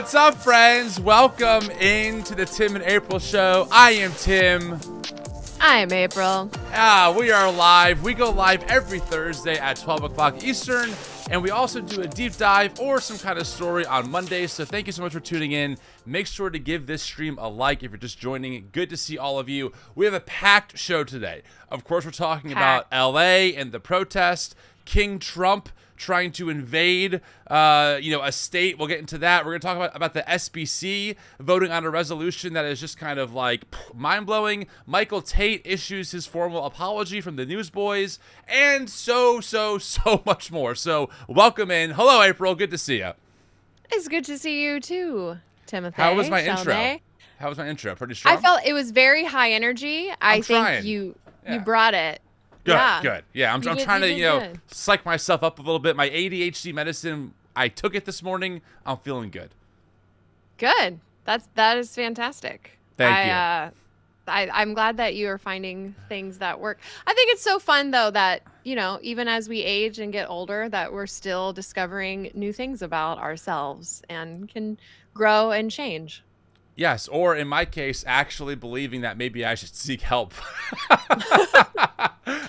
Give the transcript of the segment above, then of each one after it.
What's up, friends? Welcome into the Tim and April show. I am Tim. I'm April. We are live. We go live every Thursday at 12 o'clock Eastern, and we also do a deep dive or some kind of story on Mondays. So thank you so much for tuning in. Make sure to give this stream a like if you're just joining. Good to see all of you. We have a packed show today. Of course, we're talking about LA and the protest, King Trump trying to invade, a state. We'll get into that. We're going to talk about the SBC voting on a resolution that is just kind of like mind-blowing. Michael Tate issues his formal apology from the Newsboys, and so much more. So welcome in. Hello, April. Good to see you. It's good to see you too, Timothy. How was my intro? Pretty strong? I felt it was very high energy. I think you brought it. Good. Yeah, I'm trying to, psych myself up a little bit. My ADHD medicine, I took it this morning. I'm feeling good. Good. That is fantastic. Thank you. I'm glad that you are finding things that work. I think it's so fun, though, that, even as we age and get older, that we're still discovering new things about ourselves and can grow and change. Yes, or in my case, actually believing that maybe I should seek help.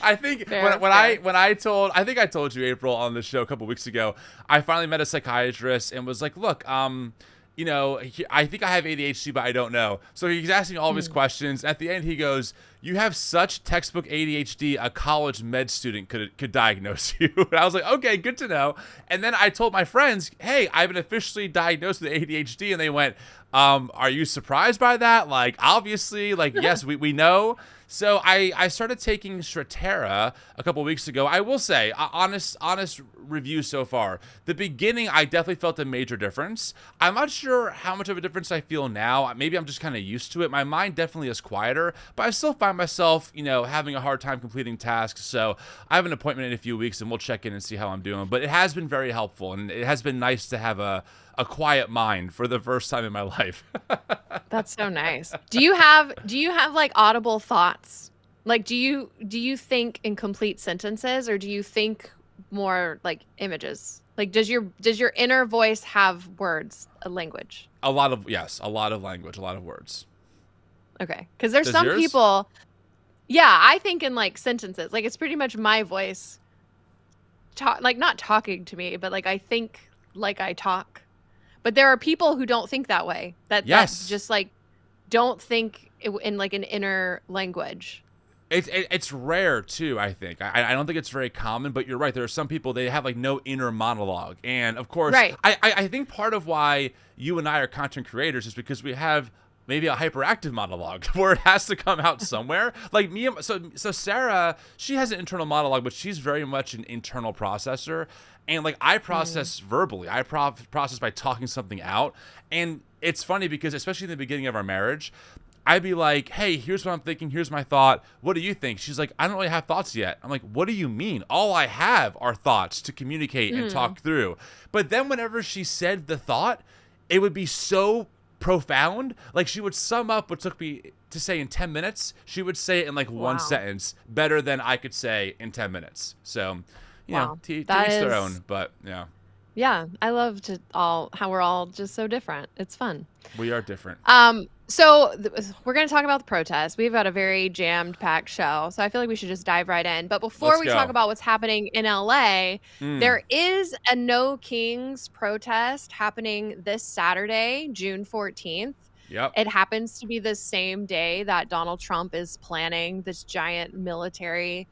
I think I told you, April, on the show a couple weeks ago, I finally met a psychiatrist and was like, look, I think I have ADHD, but I don't know. So he's asking all of his questions. At the end, he goes, you have such textbook ADHD, a college med student could diagnose you. And I was like, okay, good to know. And then I told my friends, hey, I've been officially diagnosed with ADHD. And they went, are you surprised by that? Like, obviously, yes, we know. So I started taking Strattera a couple weeks ago. I will say, honest review so far. The beginning, I definitely felt a major difference. I'm not sure how much of a difference I feel now. Maybe I'm just kind of used to it. My mind definitely is quieter, but I still find myself, having a hard time completing tasks. So I have an appointment in a few weeks, and we'll check in and see how I'm doing. But it has been very helpful, and it has been nice to have a quiet mind for the first time in my life. That's so nice. Do you have like audible thoughts? Like, do you think in complete sentences, or do you think more like images? Like, does your inner voice have words, a language? A lot of language, a lot of words. Okay, because there's Does some yours? people. Yeah, I think in like sentences. Like, it's pretty much my voice, not talking to me, but like I think like I talk. But there are people who don't think that way. That just like don't think in like an inner language. It's rare too, I think. I don't think it's very common, but you're right. There are some people, they have like no inner monologue. And of course, right. I think part of why you and I are content creators is because we have maybe a hyperactive monologue where it has to come out somewhere. Like me, so Sarah, she has an internal monologue, but she's very much an internal processor. And like I process verbally, I process by talking something out. And it's funny because especially in the beginning of our marriage, I'd be like, hey, here's what I'm thinking. Here's my thought. What do you think? She's like, I don't really have thoughts yet. I'm like, what do you mean? All I have are thoughts to communicate and talk through. But then whenever she said the thought, it would be so profound. Like she would sum up what took me to say in 10 minutes. She would say it in like one sentence better than I could say in 10 minutes. So, to each their own, but yeah. Yeah, I love how we're all just so different. It's fun. We are different. So we're going to talk about the protest. We've got a very jammed-packed show, so I feel like we should just dive right in. But before we talk about what's happening in LA, there is a No Kings protest happening this Saturday, June 14th. Yep. It happens to be the same day that Donald Trump is planning this giant military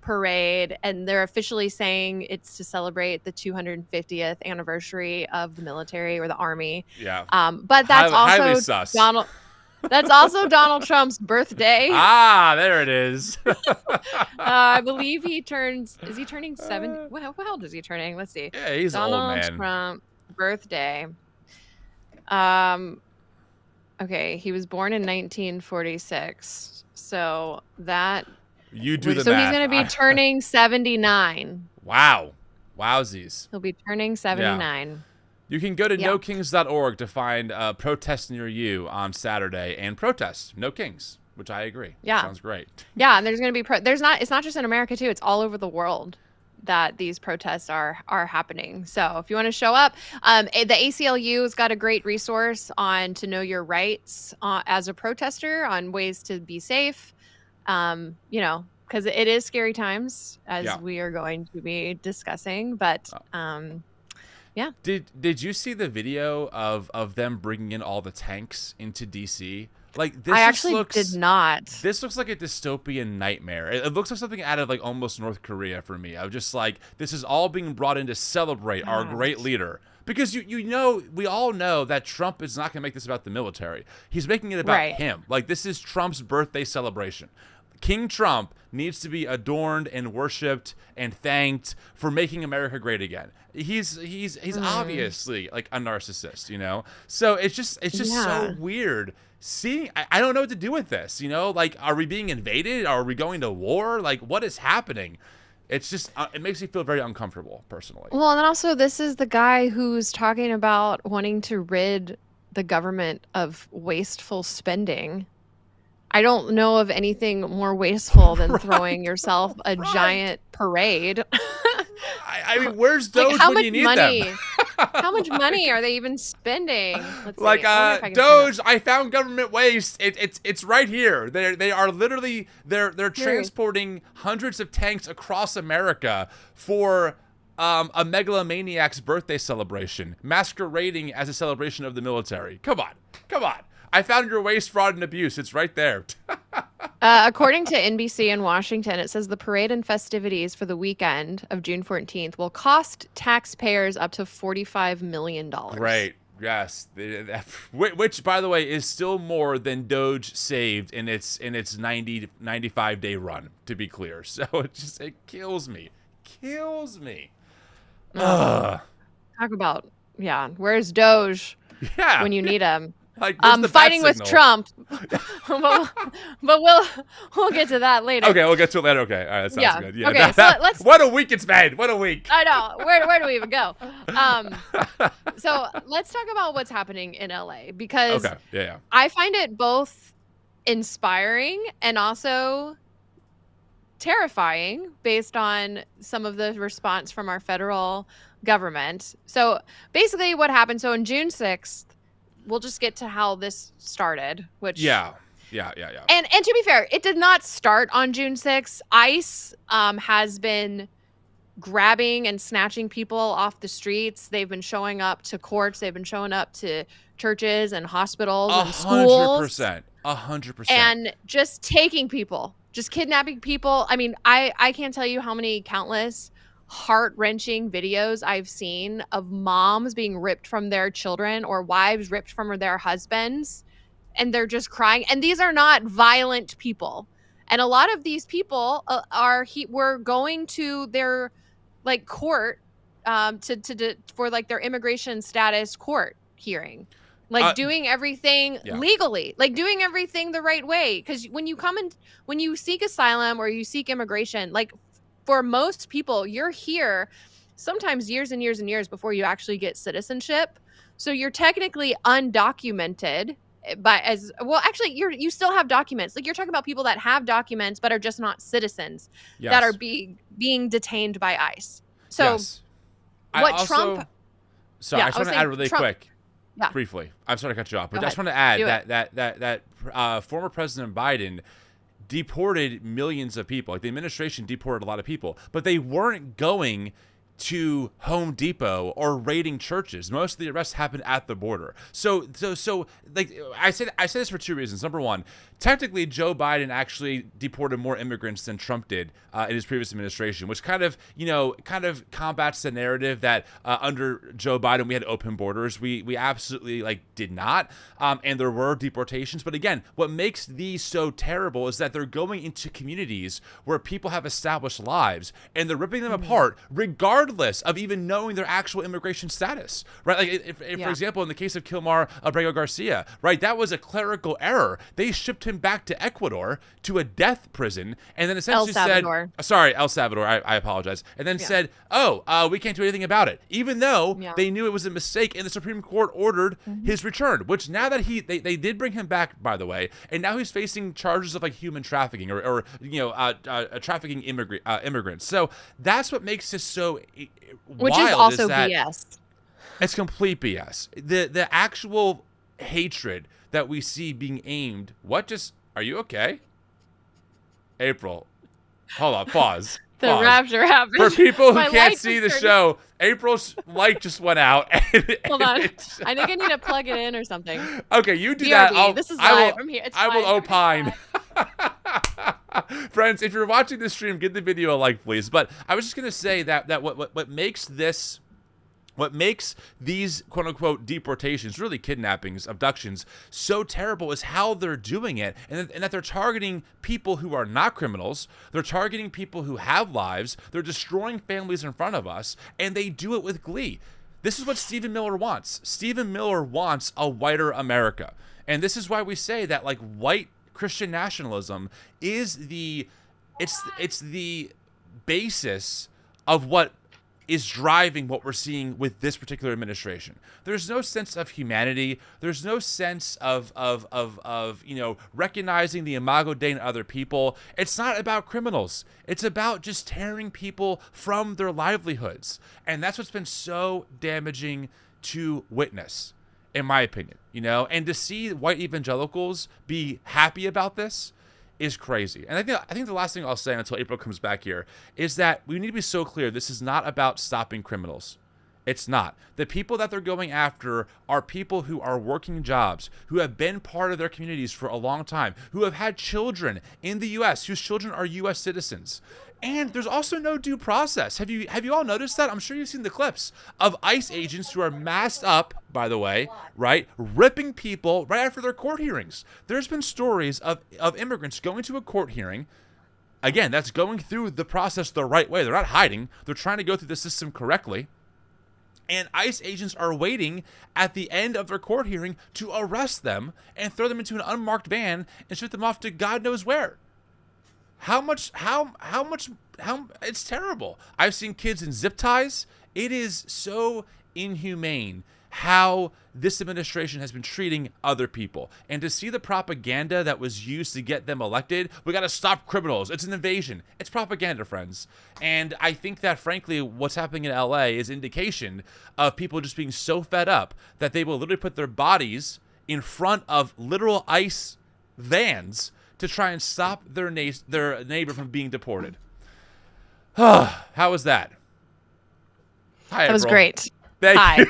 parade, and they're officially saying it's to celebrate the 250th anniversary of the military or the army. Yeah. But that's highly sus. That's also Donald Trump's birthday. There it is. I believe is he turning 70? What old is he turning? Let's see. Yeah, he's Donald old, man. Trump birthday. Okay, he was born in 1946. So that you do the so math. he's going to be turning 79. Wow. Wowsies. He'll be turning 79. Yeah. You can go to nokings.org to find protests near you on Saturday and protest No Kings, which I agree. Yeah. Sounds great. Yeah, and there's going to be it's not just in America too, it's all over the world. that these protests are happening. So if you want to show up, the ACLU has got a great resource on to know your rights as a protester, on ways to be safe. You know, because it is scary times, as we are going to be discussing. But yeah. Did you see the video of them bringing in all the tanks into DC? Like, this I actually did not. This looks like a dystopian nightmare. It looks like something out of like almost North Korea for me. I was just like, this is all being brought in to celebrate our great leader. Because you know, we all know that Trump is not going to make this about the military. He's making it about him. Like, this is Trump's birthday celebration. King Trump needs to be adorned and worshipped and thanked for making America great again. He's obviously like a narcissist, you know? So it's just so weird. See, I don't know what to do with this, you know? Like, are we being invaded? Are we going to war? Like, what is happening? It's just, it makes me feel very uncomfortable, personally. Well, and then also, this is the guy who's talking about wanting to rid the government of wasteful spending. I don't know of anything more wasteful than throwing yourself a giant parade. I mean, where's Doge when you need them? How much money are they even spending? Let's like see. Doge, I found government waste. It's right here. They are literally they're transporting hundreds of tanks across America for a megalomaniac's birthday celebration, masquerading as a celebration of the military. Come on. I found your waste, fraud, and abuse. It's right there. According to NBC in Washington, it says the parade and festivities for the weekend of June 14th will cost taxpayers up to $45 million. Right. Yes. Which, by the way, is still more than Doge saved in its 95-day run, to be clear. So it kills me. Talk about, where's Doge when you need him? Like, fighting with Trump, but we'll get to that later. Okay, we'll get to it later. Okay, all right, that sounds good. Yeah. Okay, so let's. What a week it's been. What a week. I know. Where do we even go? So let's talk about what's happening in LA, because I find it both inspiring and also terrifying based on some of the response from our federal government. So basically, what happened? So on June 6th. We'll just get to how this started, which yeah. And to be fair, it did not start on June 6th. ICE has been grabbing and snatching people off the streets. They've been showing up to courts. They've been showing up to churches and hospitals and schools. 100%. And just taking people, just kidnapping people. I mean, I can't tell you how many countless heart-wrenching videos I've seen of moms being ripped from their children or wives ripped from their husbands, and they're just crying. And these are not violent people. And a lot of these people were going to their like court for like their immigration status court hearing, like doing everything legally, like doing everything the right way. Because when you seek asylum or you seek immigration, like for most people, you're here sometimes years and years and years before you actually get citizenship. So you're technically undocumented, but actually you still have documents. Like, you're talking about people that have documents but are just not citizens that are being detained by ICE. So I just want to add really quick, briefly. I'm sorry to cut you off, but I just want to add that former President Biden deported millions of people. Like, the administration deported a lot of people, but they weren't going to Home Depot or raiding churches. Most of the arrests happened at the border. So like, I say this for two reasons. Number one, technically Joe Biden actually deported more immigrants than Trump did in his previous administration, which kind of combats the narrative that under Joe Biden we had open borders. We absolutely did not, and there were deportations. But again, what makes these so terrible is that they're going into communities where people have established lives and they're ripping them apart, regardless regardless of even knowing their actual immigration status, right? Like, if for example, in the case of Kilmar Abrego Garcia, right, that was a clerical error. They shipped him back to Ecuador to a death prison, and then essentially said, sorry, El Salvador, I apologize, and then said, oh, we can't do anything about it, even though they knew it was a mistake, and the Supreme Court ordered his return, which now that they did bring him back, by the way, and now he's facing charges of like human trafficking or trafficking immigrants. So that's what makes this so wild. Which is also BS. It's complete BS. The actual hatred that we see being aimed. Are you okay? April, hold on, pause. The rapture happened. For people who can't see the show, April's light just went out. Hold on. I think I need to plug it in or something. Okay, you do that. This is live. I'm here. I will opine. Friends, if you're watching this stream, give the video a like, please. But I was just going to say that what makes these quote-unquote deportations, really kidnappings, abductions, so terrible is how they're doing it, and that they're targeting people who are not criminals. They're targeting people who have lives. They're destroying families in front of us, and they do it with glee. This is what Stephen Miller wants. Stephen Miller wants a whiter America, and this is why we say that like white Christian nationalism is the basis of what is driving what we're seeing with this particular administration. There's no sense of humanity. There's no sense of recognizing the imago Dei in other people. It's not about criminals. It's about just tearing people from their livelihoods. And that's what's been so damaging to witness, in my opinion, and to see white evangelicals be happy about this is crazy. And I think the last thing I'll say until April comes back here is that we need to be so clear. This is not about stopping criminals. It's not. The people that they're going after are people who are working jobs, who have been part of their communities for a long time, who have had children in the U.S., whose children are U.S. citizens. And there's also no due process. Have you all noticed that? I'm sure you've seen the clips of ICE agents who are masked up, by the way, right, ripping people right after their court hearings. There's been stories of immigrants going to a court hearing. Again, that's going through the process the right way. They're not hiding. They're trying to go through the system correctly. And ICE agents are waiting at the end of their court hearing to arrest them and throw them into an unmarked van and ship them off to God knows where. How much, it's terrible. I've seen kids in zip ties. It is so inhumane how this administration has been treating other people. And to see the propaganda that was used to get them elected, we got to stop criminals. It's an invasion. It's propaganda, friends. And I think that, frankly, what's happening in LA is indication of people just being so fed up that they will literally put their bodies in front of literal ICE vans to try and stop their neighbor from being deported. How was that? Hi, April. That was great. Thank you.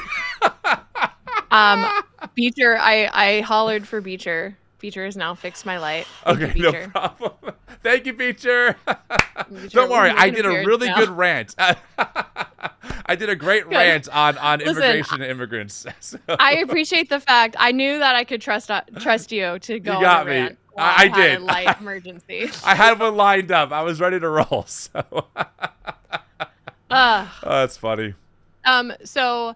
Beecher, I hollered for Beecher. Beecher has now fixed my light. Thank you, no problem. Thank you, Beecher. Don't worry, I did a really good rant. I did a great rant on immigration and immigrants. So. I appreciate the fact. I knew that I could trust you to go. You got me. I did. A light emergency. I had one lined up. I was ready to roll. So. That's funny. So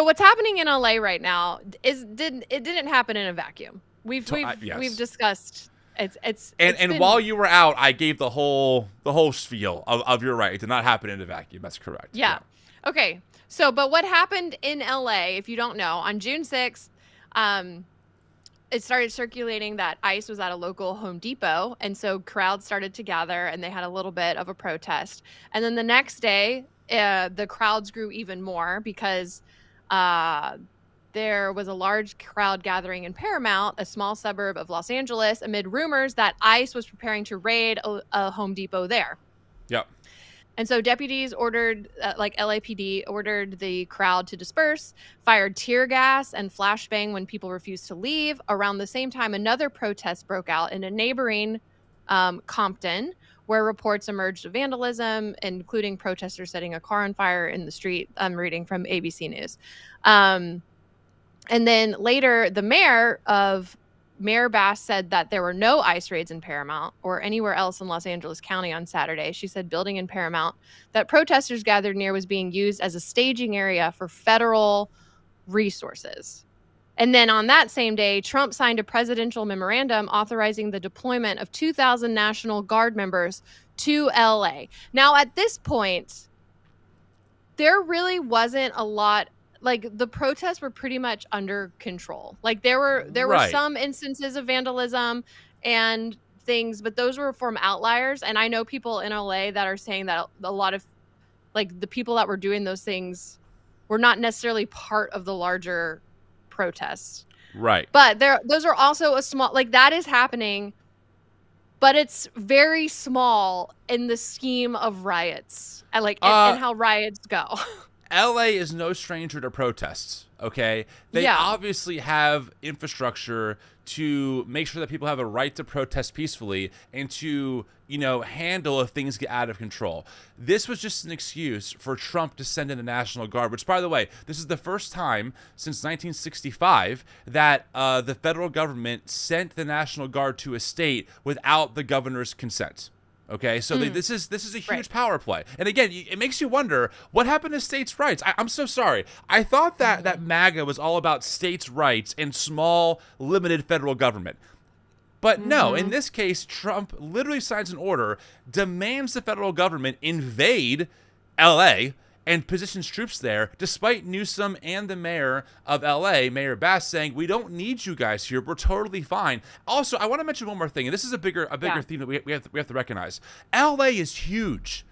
what's happening in LA right now didn't happen in a vacuum. We've discussed it's while you were out, I gave the whole spiel of you're right. It did not happen in a vacuum. That's correct. Yeah. Okay. So, but what happened in LA, if you don't know, on June 6th, it started circulating that ICE was at a local Home Depot, and so crowds started to gather, and they had a little bit of a protest. And then the next day, the crowds grew even more because there was a large crowd gathering in Paramount, a small suburb of Los Angeles, amid rumors that ICE was preparing to raid a Home Depot there. Yep. And so deputies ordered, LAPD ordered the crowd to disperse, fired tear gas and flashbang when people refused to leave. Around the same time, another protest broke out in a neighboring Compton, where reports emerged of vandalism, including protesters setting a car on fire in the street. I'm reading from ABC News. And then later, the mayor of Mayor Bass said that there were no ICE raids in Paramount or anywhere else in Los Angeles County on Saturday. She said building in Paramount that protesters gathered near was being used as a staging area for federal resources. And then on that same day, Trump signed a presidential memorandum authorizing the deployment of 2,000 National Guard members to LA. Now, at this point, there really wasn't a lot. Like, the protests were pretty much under control. Like, there were Right. some instances of vandalism and things, but those were from outliers. And I know people in LA that are saying that a lot of, like, the people that were doing those things were not necessarily part of the larger protests. Right. But those are also a small, like, that is happening, but it's very small in the scheme of riots. And how riots go. LA is no stranger to protests, okay? They obviously have infrastructure to make sure that people have a right to protest peacefully and to, handle if things get out of control. This was just an excuse for Trump to send in the National Guard, which, by the way, this is the first time since 1965 that the federal government sent the National Guard to a state without the governor's consent. Okay, so this is a huge power play. And again, it makes you wonder, what happened to states' rights? I'm so sorry. I thought that MAGA was all about states' rights and small, limited federal government. But no, in this case, Trump literally signs an order, demands the federal government invade LA, and positions troops there, despite Newsom and the mayor of LA, Mayor Bass, saying, we don't need you guys here. We're totally fine. Also, I want to mention one more thing, and this is a bigger theme that we have to recognize. LA is huge.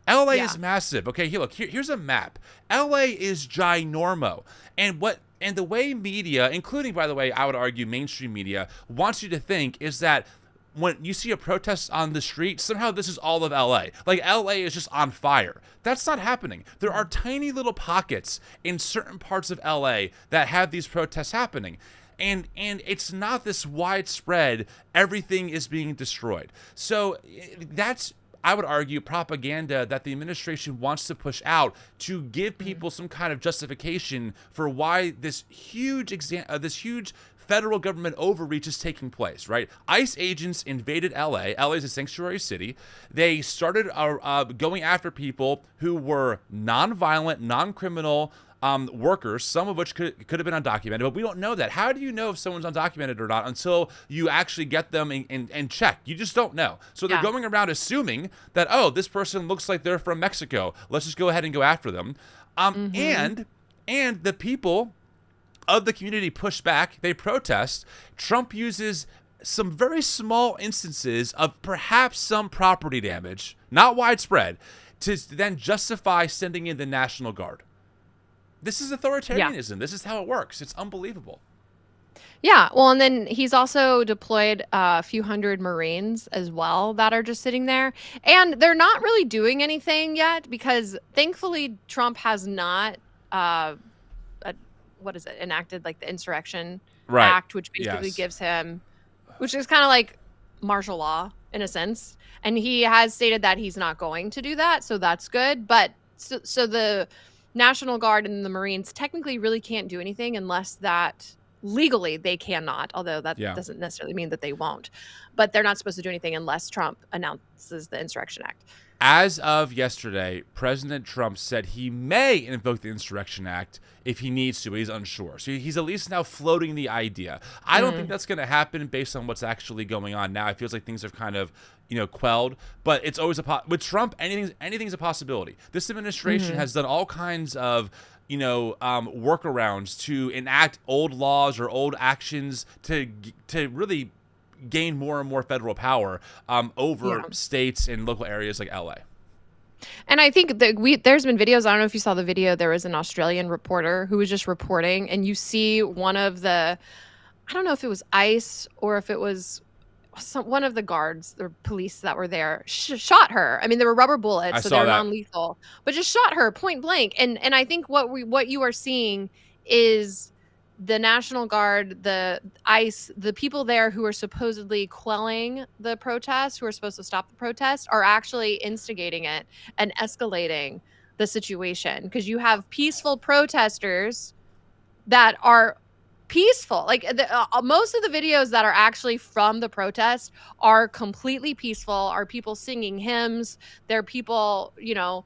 LA is massive. Okay, here's a map. LA is ginormo. And the way media, including, by the way, I would argue mainstream media, wants you to think is that when you see a protest on the street, somehow this is all of LA. Like, LA is just on fire. That's not happening. There are tiny little pockets in certain parts of LA that have these protests happening. And it's not this widespread, everything is being destroyed. So that's, I would argue, propaganda that the administration wants to push out to give people some kind of justification for why this huge federal government overreach is taking place, right? ICE agents invaded LA. LA is a sanctuary city. They started going after people who were non-violent, non-criminal workers, some of which could have been undocumented, but we don't know that. How do you know if someone's undocumented or not until you actually get them and check? You just don't know. So they're going around assuming that, oh, this person looks like they're from Mexico. Let's just go ahead and go after them. And the people of the community push back, they protest. Trump uses some very small instances of perhaps some property damage, not widespread, to then justify sending in the National Guard. This is authoritarianism. Yeah. This is how it works. It's unbelievable. Yeah. Well, and then he's also deployed a few hundred Marines as well that are just sitting there. And they're not really doing anything yet because thankfully Trump has not enacted like the Insurrection Act, which basically gives him, which is kind of like martial law in a sense. And he has stated that he's not going to do that. So that's good. But so the National Guard and the Marines technically really can't do anything unless that legally they cannot, although that doesn't necessarily mean that they won't. But they're not supposed to do anything unless Trump announces the Insurrection Act. As of yesterday, President Trump said he may invoke the Insurrection Act if he needs to. He's unsure. So he's at least now floating the idea. I don't think that's going to happen based on what's actually going on now. It feels like things have kind of, quelled. But it's always with Trump, anything's a possibility. This administration has done all kinds of workarounds to enact old laws or old actions to really gain more and more federal power over states and local areas like LA. And I think that there's been videos. I don't know if you saw the video. There was an Australian reporter who was just reporting, and you see one of the, I don't know if it was ICE or if it was one of the guards or police that were there shot her. I mean, there were rubber bullets, so they're non-lethal, but just shot her point blank. And I think what you are seeing is the National Guard, the ICE, the people there who are supposedly quelling the protests, who are supposed to stop the protest, are actually instigating it and escalating the situation. Because you have peaceful protesters that are peaceful. Like most of the videos that are actually from the protest are completely peaceful, are people singing hymns. They're people, you know,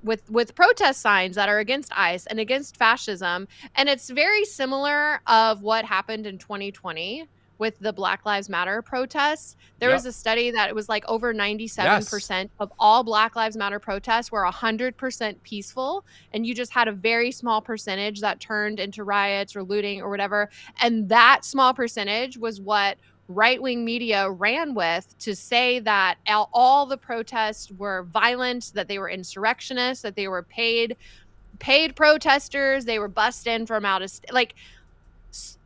with protest signs that are against ICE and against fascism. And it's very similar of what happened in 2020 with the Black Lives Matter protests. There was a study that it was like over 97% of all Black Lives Matter protests were 100% peaceful. And you just had a very small percentage that turned into riots or looting or whatever. And that small percentage was what right-wing media ran with to say that all the protests were violent, that they were insurrectionists, that they were paid protesters, they were bussed in from out of state. Like,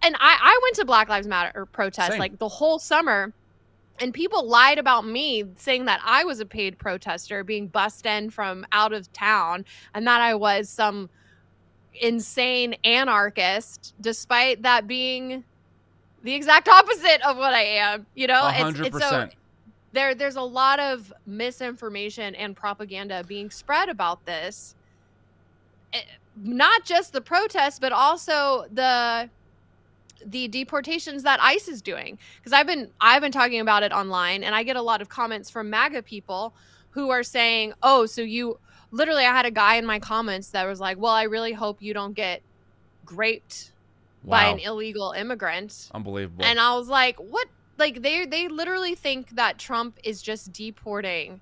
and I went to Black Lives Matter protests like the whole summer, and people lied about me saying that I was a paid protester being bussed in from out of town and that I was some insane anarchist, despite that being the exact opposite of what I am, you know? 100%. It's so there's a lot of misinformation and propaganda being spread about this. Not just the protests, but also the deportations that ICE is doing. Because I've been talking about it online, and I get a lot of comments from MAGA people who are saying, "Oh, so you..." Literally, I had a guy in my comments that was like, "Well, I really hope you don't get raped by an illegal immigrant." Unbelievable. And I was like, what? Like, they literally think that Trump is just deporting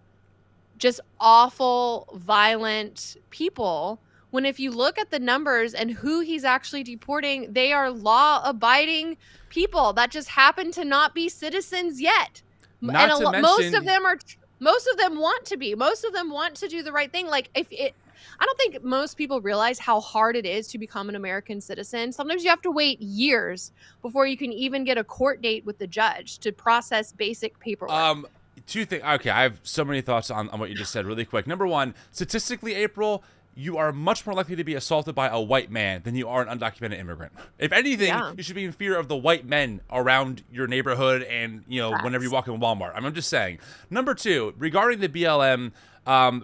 just awful, violent people, when if you look at the numbers and who he's actually deporting, they are law-abiding people that just happen to not be citizens yet. Not to mention, most of them want to be. Most of them want to do the right thing. Like, I don't think most people realize how hard it is to become an American citizen. Sometimes you have to wait years before you can even get a court date with the judge to process basic paperwork. Two things. Okay, I have so many thoughts on what you just said really quick. Number one, statistically, April, you are much more likely to be assaulted by a white man than you are an undocumented immigrant. If anything, you should be in fear of the white men around your neighborhood and, you know, whenever you walk in Walmart. I'm just saying. Number two, regarding the BLM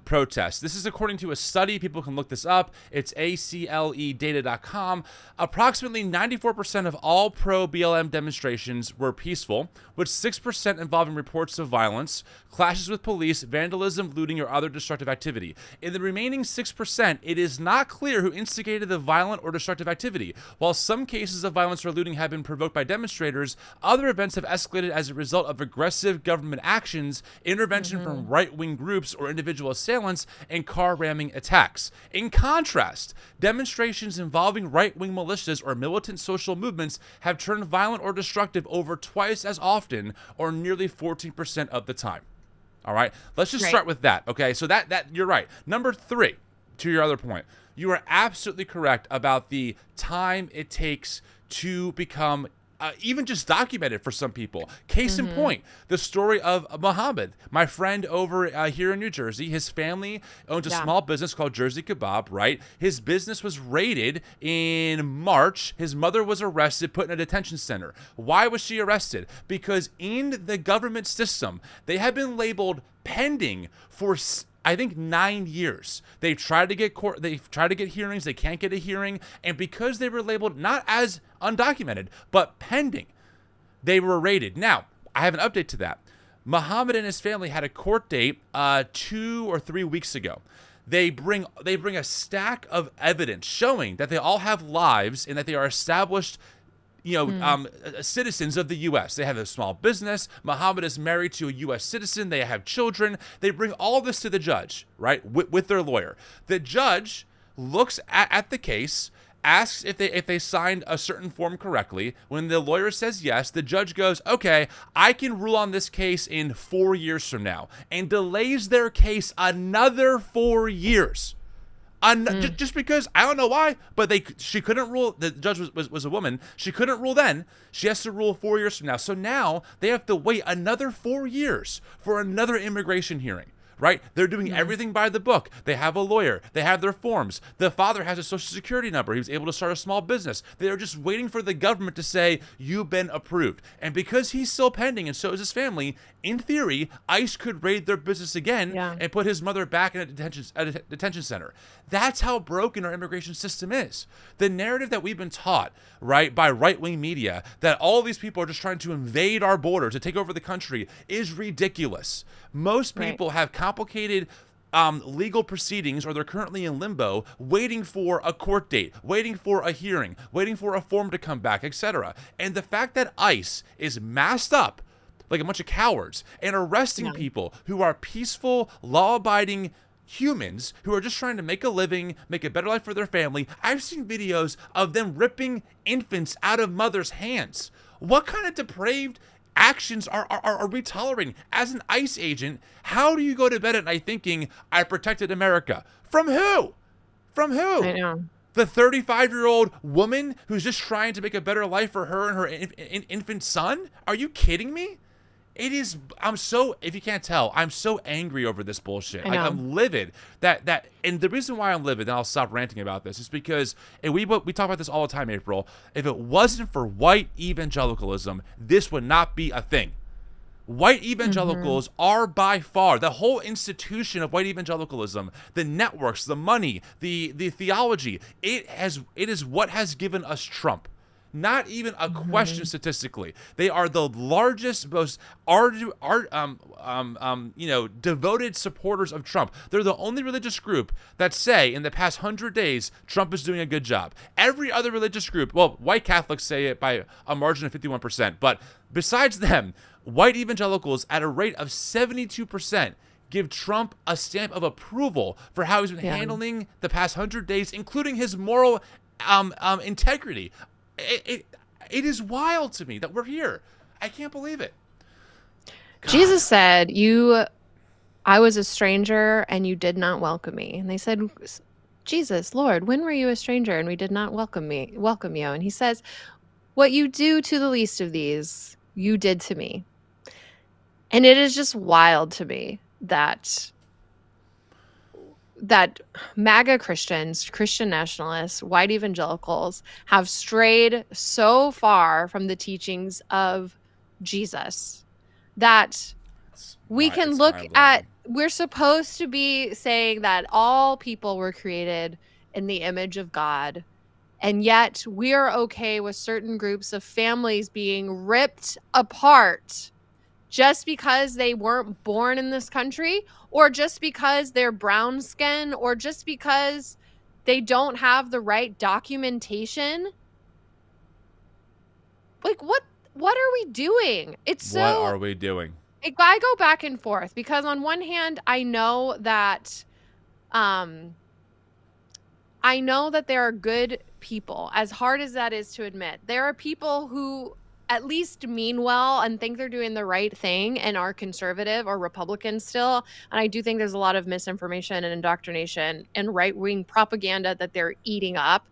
protest. This is according to a study. People can look this up. It's acledata.com. Approximately 94% of all pro-BLM demonstrations were peaceful, with 6% involving reports of violence, clashes with police, vandalism, looting, or other destructive activity. In the remaining 6%, it is not clear who instigated the violent or destructive activity. While some cases of violence or looting have been provoked by demonstrators, other events have escalated as a result of aggressive government actions, intervention from right-wing groups or individual assailants, and car ramming attacks. In contrast, demonstrations involving right-wing militias or militant social movements have turned violent or destructive over twice as often, or nearly 14% of the time. All right, let's just start with that. Okay, so that you're right. Number three, to your other point, you are absolutely correct about the time it takes to become even just documented for some people. Case in point, the story of Muhammad, my friend over here in New Jersey. His family owns a small business called Jersey Kebab, right? His business was raided in March. His mother was arrested, put in a detention center. Why was she arrested? Because in the government system, they have been labeled pending for I think 9 years. They've tried to get court, they've tried to get hearings, they can't get a hearing, and because they were labeled not as undocumented, but pending, they were raided. Now, I have an update to that. Muhammad and his family had a court date 2 or 3 weeks ago. They bring a stack of evidence showing that they all have lives and that they are established citizens of the U.S. They have a small business. Muhammad is married to a U.S. citizen. They have children. They bring all this to the judge, right, with their lawyer. The judge looks at the case, asks if they signed a certain form correctly. When the lawyer says yes, the judge goes, okay, I can rule on this case in 4 years from now, and delays their case another 4 years. Just because, I don't know why, but she couldn't rule. The judge was a woman. She couldn't rule then. She has to rule 4 years from now. So now they have to wait another 4 years for another immigration hearing, right? They're doing everything by the book. They have a lawyer. They have their forms. The father has a social security number. He was able to start a small business. They're just waiting for the government to say, you've been approved. And because he's still pending and so is his family, in theory, ICE could raid their business again and put his mother back in a detention center. That's how broken our immigration system is. The narrative that we've been taught, right, by right-wing media, that all these people are just trying to invade our borders, to take over the country, is ridiculous. Most people have complicated legal proceedings, or they're currently in limbo, waiting for a court date, waiting for a hearing, waiting for a form to come back, etc. And the fact that ICE is masked up like a bunch of cowards and arresting people who are peaceful, law-abiding humans who are just trying to make a living, make a better life for their family. I've seen videos of them ripping infants out of mothers' hands. What kind of depraved actions are we tolerating? As an ICE agent, how do you go to bed at night thinking, I protected America? From who? From who? I know. The 35-year-old woman who's just trying to make a better life for her and her infant son? Are you kidding me? It is, if you can't tell, I'm so angry over this bullshit. I'm livid and the reason why I'm livid, and I'll stop ranting about this, is because, and we talk about this all the time, April, if it wasn't for white evangelicalism, this would not be a thing. White evangelicals are by far, the whole institution of white evangelicalism, the networks, the money, the theology, it is what has given us Trump. Not even a question statistically. They are the largest, most devoted supporters of Trump. They're the only religious group that say in the past 100 days, Trump is doing a good job. Every other religious group, well, white Catholics say it by a margin of 51%, but besides them, white evangelicals at a rate of 72% give Trump a stamp of approval for how he's been handling the past 100 days, including his moral integrity. It is wild to me that we're here. I can't believe it. God. Jesus said, I was a stranger and you did not welcome me. And they said, Jesus, Lord, when were you a stranger and we did not welcome you? And he says, what you do to the least of these, you did to me. And it is just wild to me that MAGA Christians, Christian nationalists, white evangelicals have strayed so far from the teachings of Jesus that we can look at, we're supposed to be saying that all people were created in the image of God, and yet we are okay with certain groups of families being ripped apart just because they weren't born in this country, or just because they're brown skin, or just because they don't have the right documentation. Like, what are we doing? What are we doing? I go back and forth because on one hand, I know that there are good people, as hard as that is to admit. There are people who at least mean well and think they're doing the right thing and are conservative or Republican still. And I do think there's a lot of misinformation and indoctrination and right-wing propaganda that they're eating up.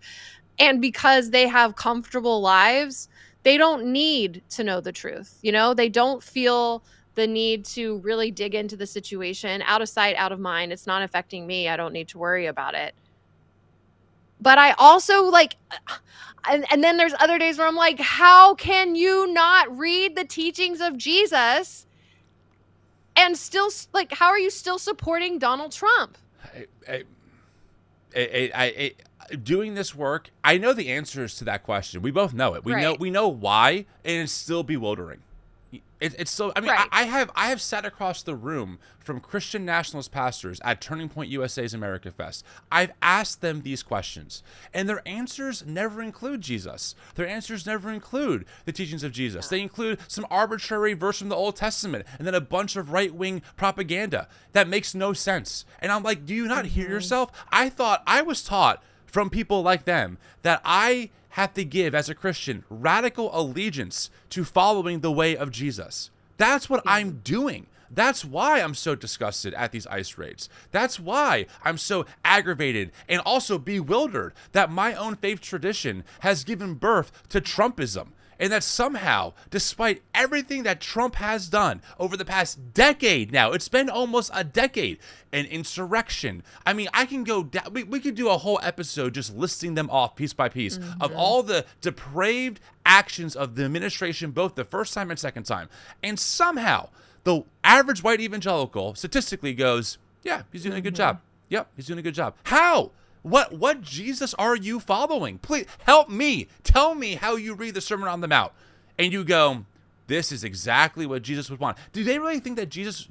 And because they have comfortable lives, they don't need to know the truth. They don't feel the need to really dig into the situation. Out of sight, out of mind. It's not affecting me. I don't need to worry about it. But I also and then there's other days where I'm like, how can you not read the teachings of Jesus and still, how are you still supporting Donald Trump? Doing this work, I know the answers to that question. We both know it. We know why, and it's still bewildering. It's so. I mean, right. I have sat across the room from Christian nationalist pastors at Turning Point USA's America Fest. I've asked them these questions, and their answers never include Jesus. Their answers never include the teachings of Jesus. They include some arbitrary verse from the Old Testament, and then a bunch of right-wing propaganda that makes no sense. And I'm like, do you not hear yourself? I was taught from people like them that I have to give, as a Christian, radical allegiance to following the way of Jesus. That's what I'm doing. That's why I'm so disgusted at these ICE raids. That's why I'm so aggravated and also bewildered that my own faith tradition has given birth to Trumpism. And that somehow, despite everything that Trump has done over the past decade now, it's been almost a decade, an insurrection. I mean, I can go down, we could do a whole episode just listing them off piece by piece of all the depraved actions of the administration, both the first time and second time. And somehow, the average white evangelical statistically goes, yeah, he's doing a good job. Yep, he's doing a good job. How? What Jesus are you following? Please help me. Tell me how you read the Sermon on the Mount. And you go, this is exactly what Jesus would want. Do they really think that Jesus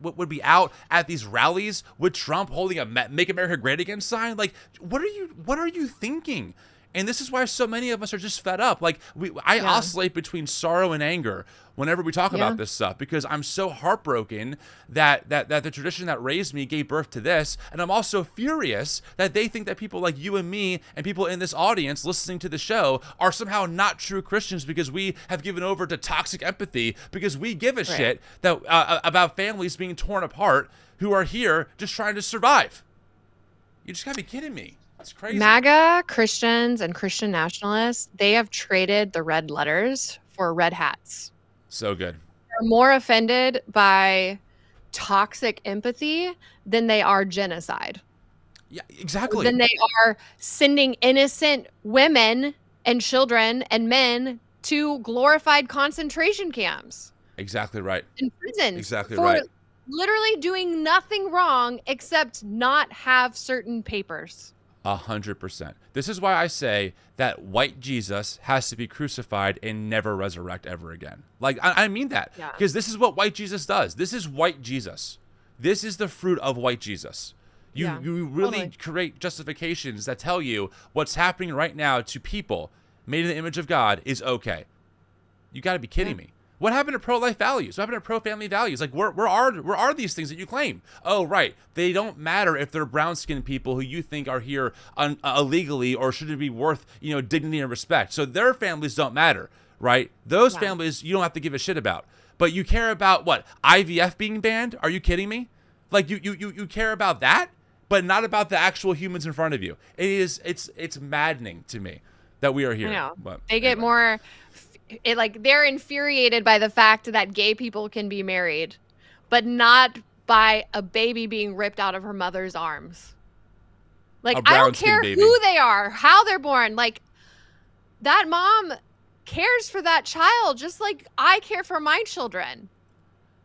would be out at these rallies with Trump holding a Make America Great Again sign? Like, what are you thinking? And this is why so many of us are just fed up. Like, I oscillate between sorrow and anger whenever we talk about this stuff, because I'm so heartbroken that the tradition that raised me gave birth to this. And I'm also furious that they think that people like you and me and people in this audience listening to the show are somehow not true Christians because we have given over to toxic empathy, because we give a shit that about families being torn apart who are here just trying to survive. You just gotta be kidding me. It's crazy. MAGA Christians and Christian nationalists, they have traded the red letters for red hats. So good. They're more offended by toxic empathy than they are genocide. Yeah, exactly. Than they are sending innocent women and children and men to glorified concentration camps. Exactly right. In prisons. Exactly for right. literally doing nothing wrong except not have certain papers. 100%. This is why I say that white Jesus has to be crucified and never resurrect ever again. Like, I mean that. Because this is what white Jesus does. This is white Jesus. This is the fruit of white Jesus. You really create justifications that tell you what's happening right now to people made in the image of God is okay. You got to be kidding me. What happened to pro-life values? What happened to pro-family values? Like, where are these things that you claim? Oh, right. They don't matter if they're brown-skinned people who you think are here illegally or shouldn't be worth, dignity and respect. So their families don't matter, right? Those families you don't have to give a shit about. But you care about what? IVF being banned? Are you kidding me? Like, you care about that, but not about the actual humans in front of you. It's maddening to me that we are here. I know. But they get more... they're infuriated by the fact that gay people can be married, but not by a baby being ripped out of her mother's arms. Like, I don't care who they are, how they're born. Like, that mom cares for that child just like I care for my children.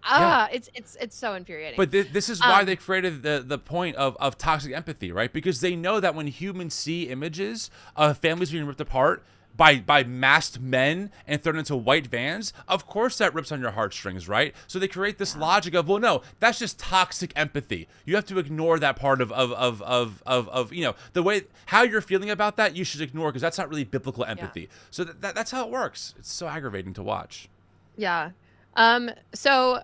It's so infuriating. But this is why they created the point of toxic empathy, right? Because they know that when humans see images of families being ripped apart by masked men and thrown into white vans, of course that rips on your heartstrings, right? So they create this logic of, well, no, that's just toxic empathy. You have to ignore that part of the way how you're feeling about that. You should ignore because that's not really biblical empathy. So that's how it works. It's so aggravating to watch. Yeah. So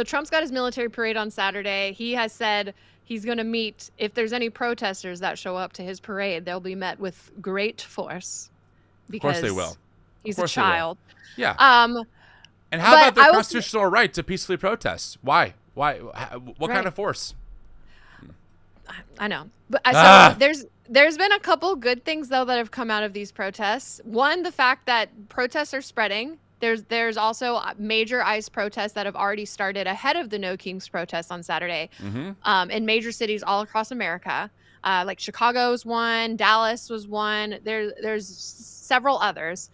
Trump's got his military parade on Saturday. He has said he's going to meet, if there's any protesters that show up to his parade, they'll be met with great force. Because of course they will. He's a child. Yeah. And how about their constitutional right to peacefully protest? Why? What kind of force? I know. But so there's been a couple good things though that have come out of these protests. One, the fact that protests are spreading. There's also major ICE protests that have already started ahead of the No Kings protests on Saturday, in major cities all across America. Like Chicago's one, Dallas was one. There's several others,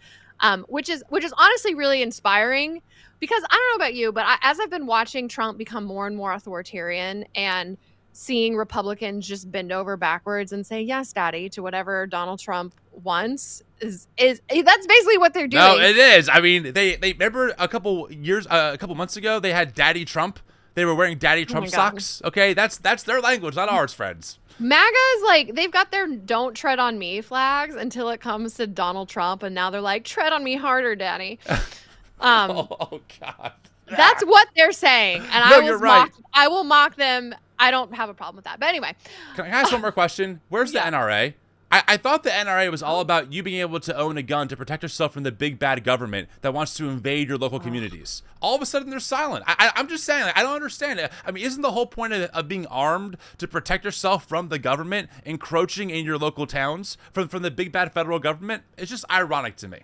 which is honestly really inspiring, because I don't know about you, but as I've been watching Trump become more and more authoritarian and seeing Republicans just bend over backwards and say yes, daddy, to whatever Donald Trump wants, is that's basically what they're doing. No, it is. I mean, they remember a couple months ago they had Daddy Trump. They were wearing Daddy Trump socks. Okay, that's their language, not ours, friends. MAGA is like, they've got their "Don't tread on me" flags until it comes to Donald Trump, and now they're like, "Tread on me harder, daddy." Oh God. That's what they're saying, and no, you're right. I will mock them. I don't have a problem with that. But anyway, can I ask one more question? Where's the NRA? I thought the NRA was all about you being able to own a gun to protect yourself from the big bad government that wants to invade your local communities. All of a sudden, they're silent. I'm just saying, I don't understand it. I mean, isn't the whole point of being armed to protect yourself from the government encroaching in your local towns, from the big bad federal government? It's just ironic to me.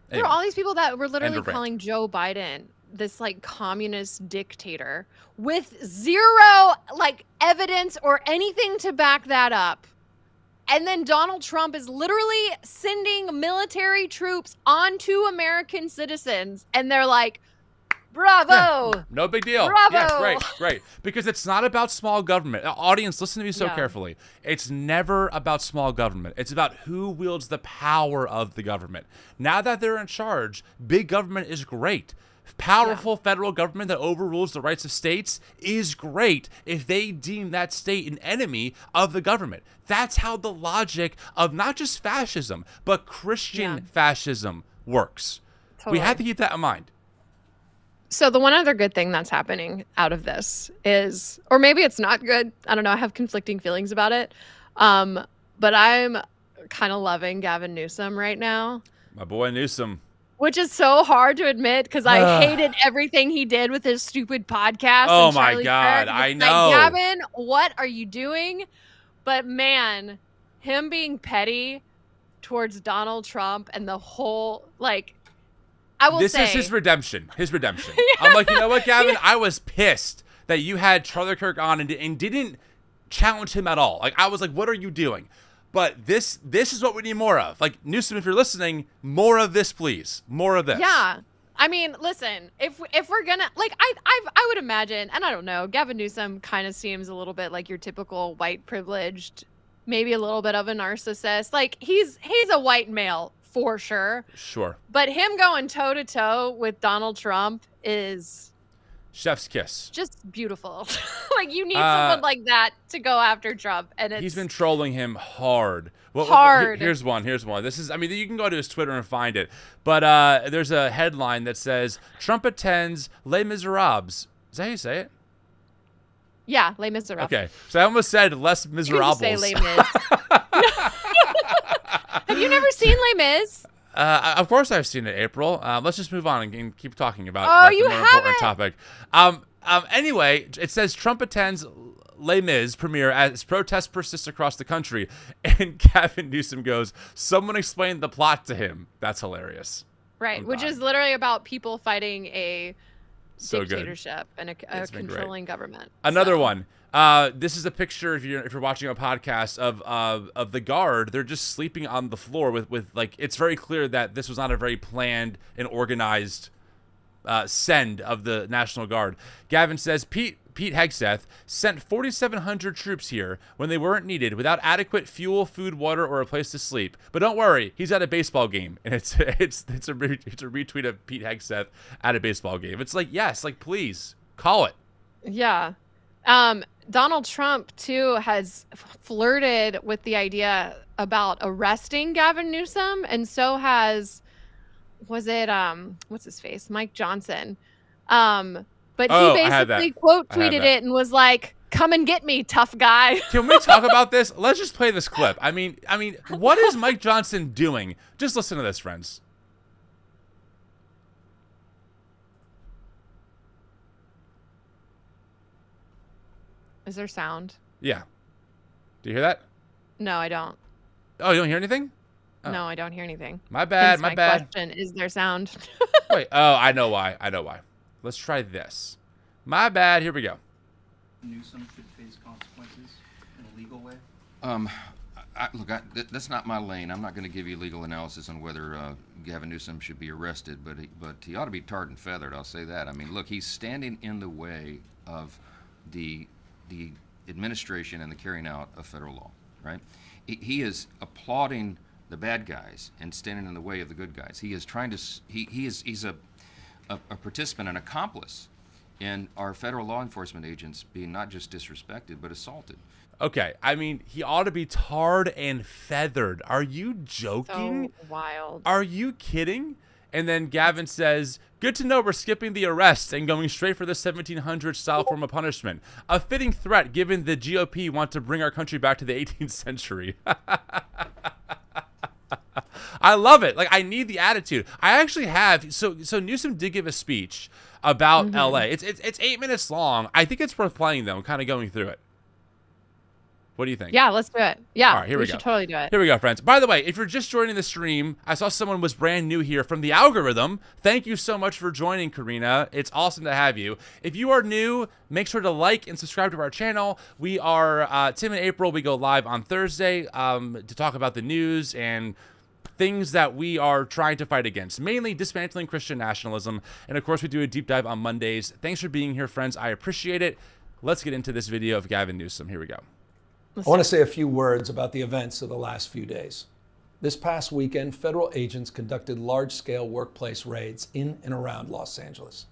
There are all these people that were literally End of rant. calling Joe Biden this like communist dictator with zero like evidence or anything to back that up. And then Donald Trump is literally sending military troops onto American citizens. And they're like, bravo. Yeah, no big deal. Bravo. Yeah, great. Because it's not about small government. Audience, listen to me so carefully. It's never about small government. It's about who wields the power of the government. Now that they're in charge, big government is great. Powerful federal government that overrules the rights of states is great if they deem that state an enemy of the government. That's how the logic of not just fascism, but Christian fascism works. Totally. We have to keep that in mind. So the one other good thing that's happening out of this is, or maybe it's not good, I don't know, I have conflicting feelings about it, but I'm kind of loving Gavin Newsom right now. My boy Newsom. Which is so hard to admit because I hated everything he did with his stupid podcast. Oh and my Charlie God, Kirk. I It's know. like, Gavin, what are you doing? But man, him being petty towards Donald Trump and the whole, like, I will say. This is his redemption. I'm like, you know what, Gavin? I was pissed that you had Charlie Kirk on and didn't challenge him at all. Like, I was like, what are you doing? But this is what we need more of. Like, Newsom, if you're listening, more of this, please. More of this. Yeah. I mean, listen, if we're gonna, like, I would imagine, and I don't know, Gavin Newsom kind of seems a little bit like your typical white privileged, maybe a little bit of a narcissist. Like, he's a white male for sure. Sure. But him going toe to toe with Donald Trump is Chef's kiss. just beautiful. Like, you need someone like that to go after Trump, and He's been trolling him hard. Hard. Here's one. This is, I mean, you can go to his Twitter and find it. But there's a headline that says, Trump attends Les Miserables. Is that how you say it? Yeah, Les Miserables. Okay. So I almost said Les Miserables. You can just say Les Mis. Have you never seen Les Mis? Of course I've seen it, April. Let's just move on and keep talking about, you the more important haven't? topic. Anyway, it says Trump attends Les Mis premiere as protests persist across the country, and Gavin Newsom goes, someone explain the plot to him. That's hilarious. Right, I'm which dying. is literally about people fighting a So good. dictatorship and a It's been great. controlling government. Another So- one. This is a picture if you're watching a podcast of the guard. They're just sleeping on the floor with like, it's very clear that this was not a very planned and organized send of the National Guard. Gavin says Pete Hegseth sent 4,700 troops here when they weren't needed without adequate fuel, food, water, or a place to sleep. But don't worry, he's at a baseball game, and it's a retweet of Pete Hegseth at a baseball game. It's like, yes, like, please call it. Yeah. Donald Trump, too, has flirted with the idea about arresting Gavin Newsom, and so has, was it, what's his face? Mike Johnson. But Oh, he I had basically that. quote I had tweeted that. it and was like, come and get me, tough guy. Can we talk about this? Let's just play this clip. I mean, what is Mike Johnson doing? Just listen to this, friends. Is there sound? Yeah. Do you hear that? No, I don't. Oh, you don't hear anything? Oh. No, I don't hear anything. My bad. Hence My my bad. question, is there sound? Wait. Oh, I know why. Let's try this. My bad. Here we go. Newsom should face consequences in a legal way? Look, that's not my lane. I'm not going to give you legal analysis on whether Gavin Newsom should be arrested, but he ought to be tarred and feathered. I'll say that. I mean, look, he's standing in the way of the administration and the carrying out of federal law, right? He is applauding the bad guys and standing in the way of the good guys. He is trying to. He's a participant, an accomplice in our federal law enforcement agents being not just disrespected but assaulted. Okay. I mean, he ought to be tarred and feathered. Are you joking? So wild. Are you kidding? And then Gavin says, good to know we're skipping the arrest and going straight for the 1700s style form of punishment. A fitting threat given the GOP want to bring our country back to the 18th century. I love it. Like, I need the attitude. I actually have. So Newsom did give a speech about LA. It's 8 minutes long. I think it's worth playing though, kind of going through it. What do you think? Yeah, let's do it. Yeah, All right, here we go. should totally do it. Here we go, friends. By the way, if you're just joining the stream, I saw someone was brand new here from the algorithm. Thank you so much for joining, Karina. It's awesome to have you. If you are new, make sure to like and subscribe to our channel. We are, Tim and April, we go live on Thursday to talk about the news and things that we are trying to fight against, mainly dismantling Christian nationalism. And of course, we do a deep dive on Mondays. Thanks for being here, friends. I appreciate it. Let's get into this video of Gavin Newsom. Here we go. I want to say a few words about the events of the last few days. This past weekend, federal agents conducted large-scale workplace raids in and around Los Angeles.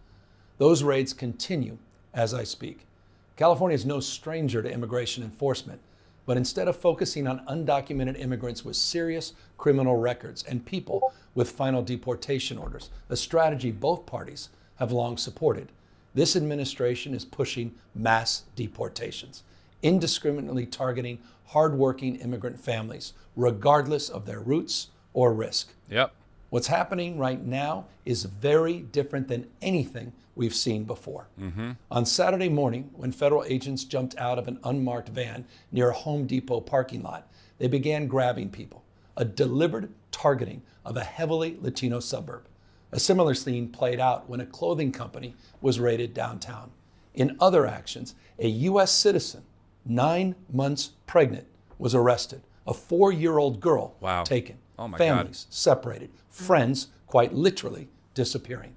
Those raids continue as I speak. California is no stranger to immigration enforcement, but instead of focusing on undocumented immigrants with serious criminal records and people with final deportation orders, a strategy both parties have long supported, this administration is pushing mass deportations, indiscriminately targeting hardworking immigrant families, regardless of their roots or risk. Yep. What's happening right now is very different than anything we've seen before. On Saturday morning, when federal agents jumped out of an unmarked van near a Home Depot parking lot, they began grabbing people, a deliberate targeting of a heavily Latino suburb. A similar scene played out when a clothing company was raided downtown. In other actions, a U.S. citizen, 9 months pregnant, was arrested. A 4-year-old girl taken. Oh my Families separated. Friends quite literally disappearing.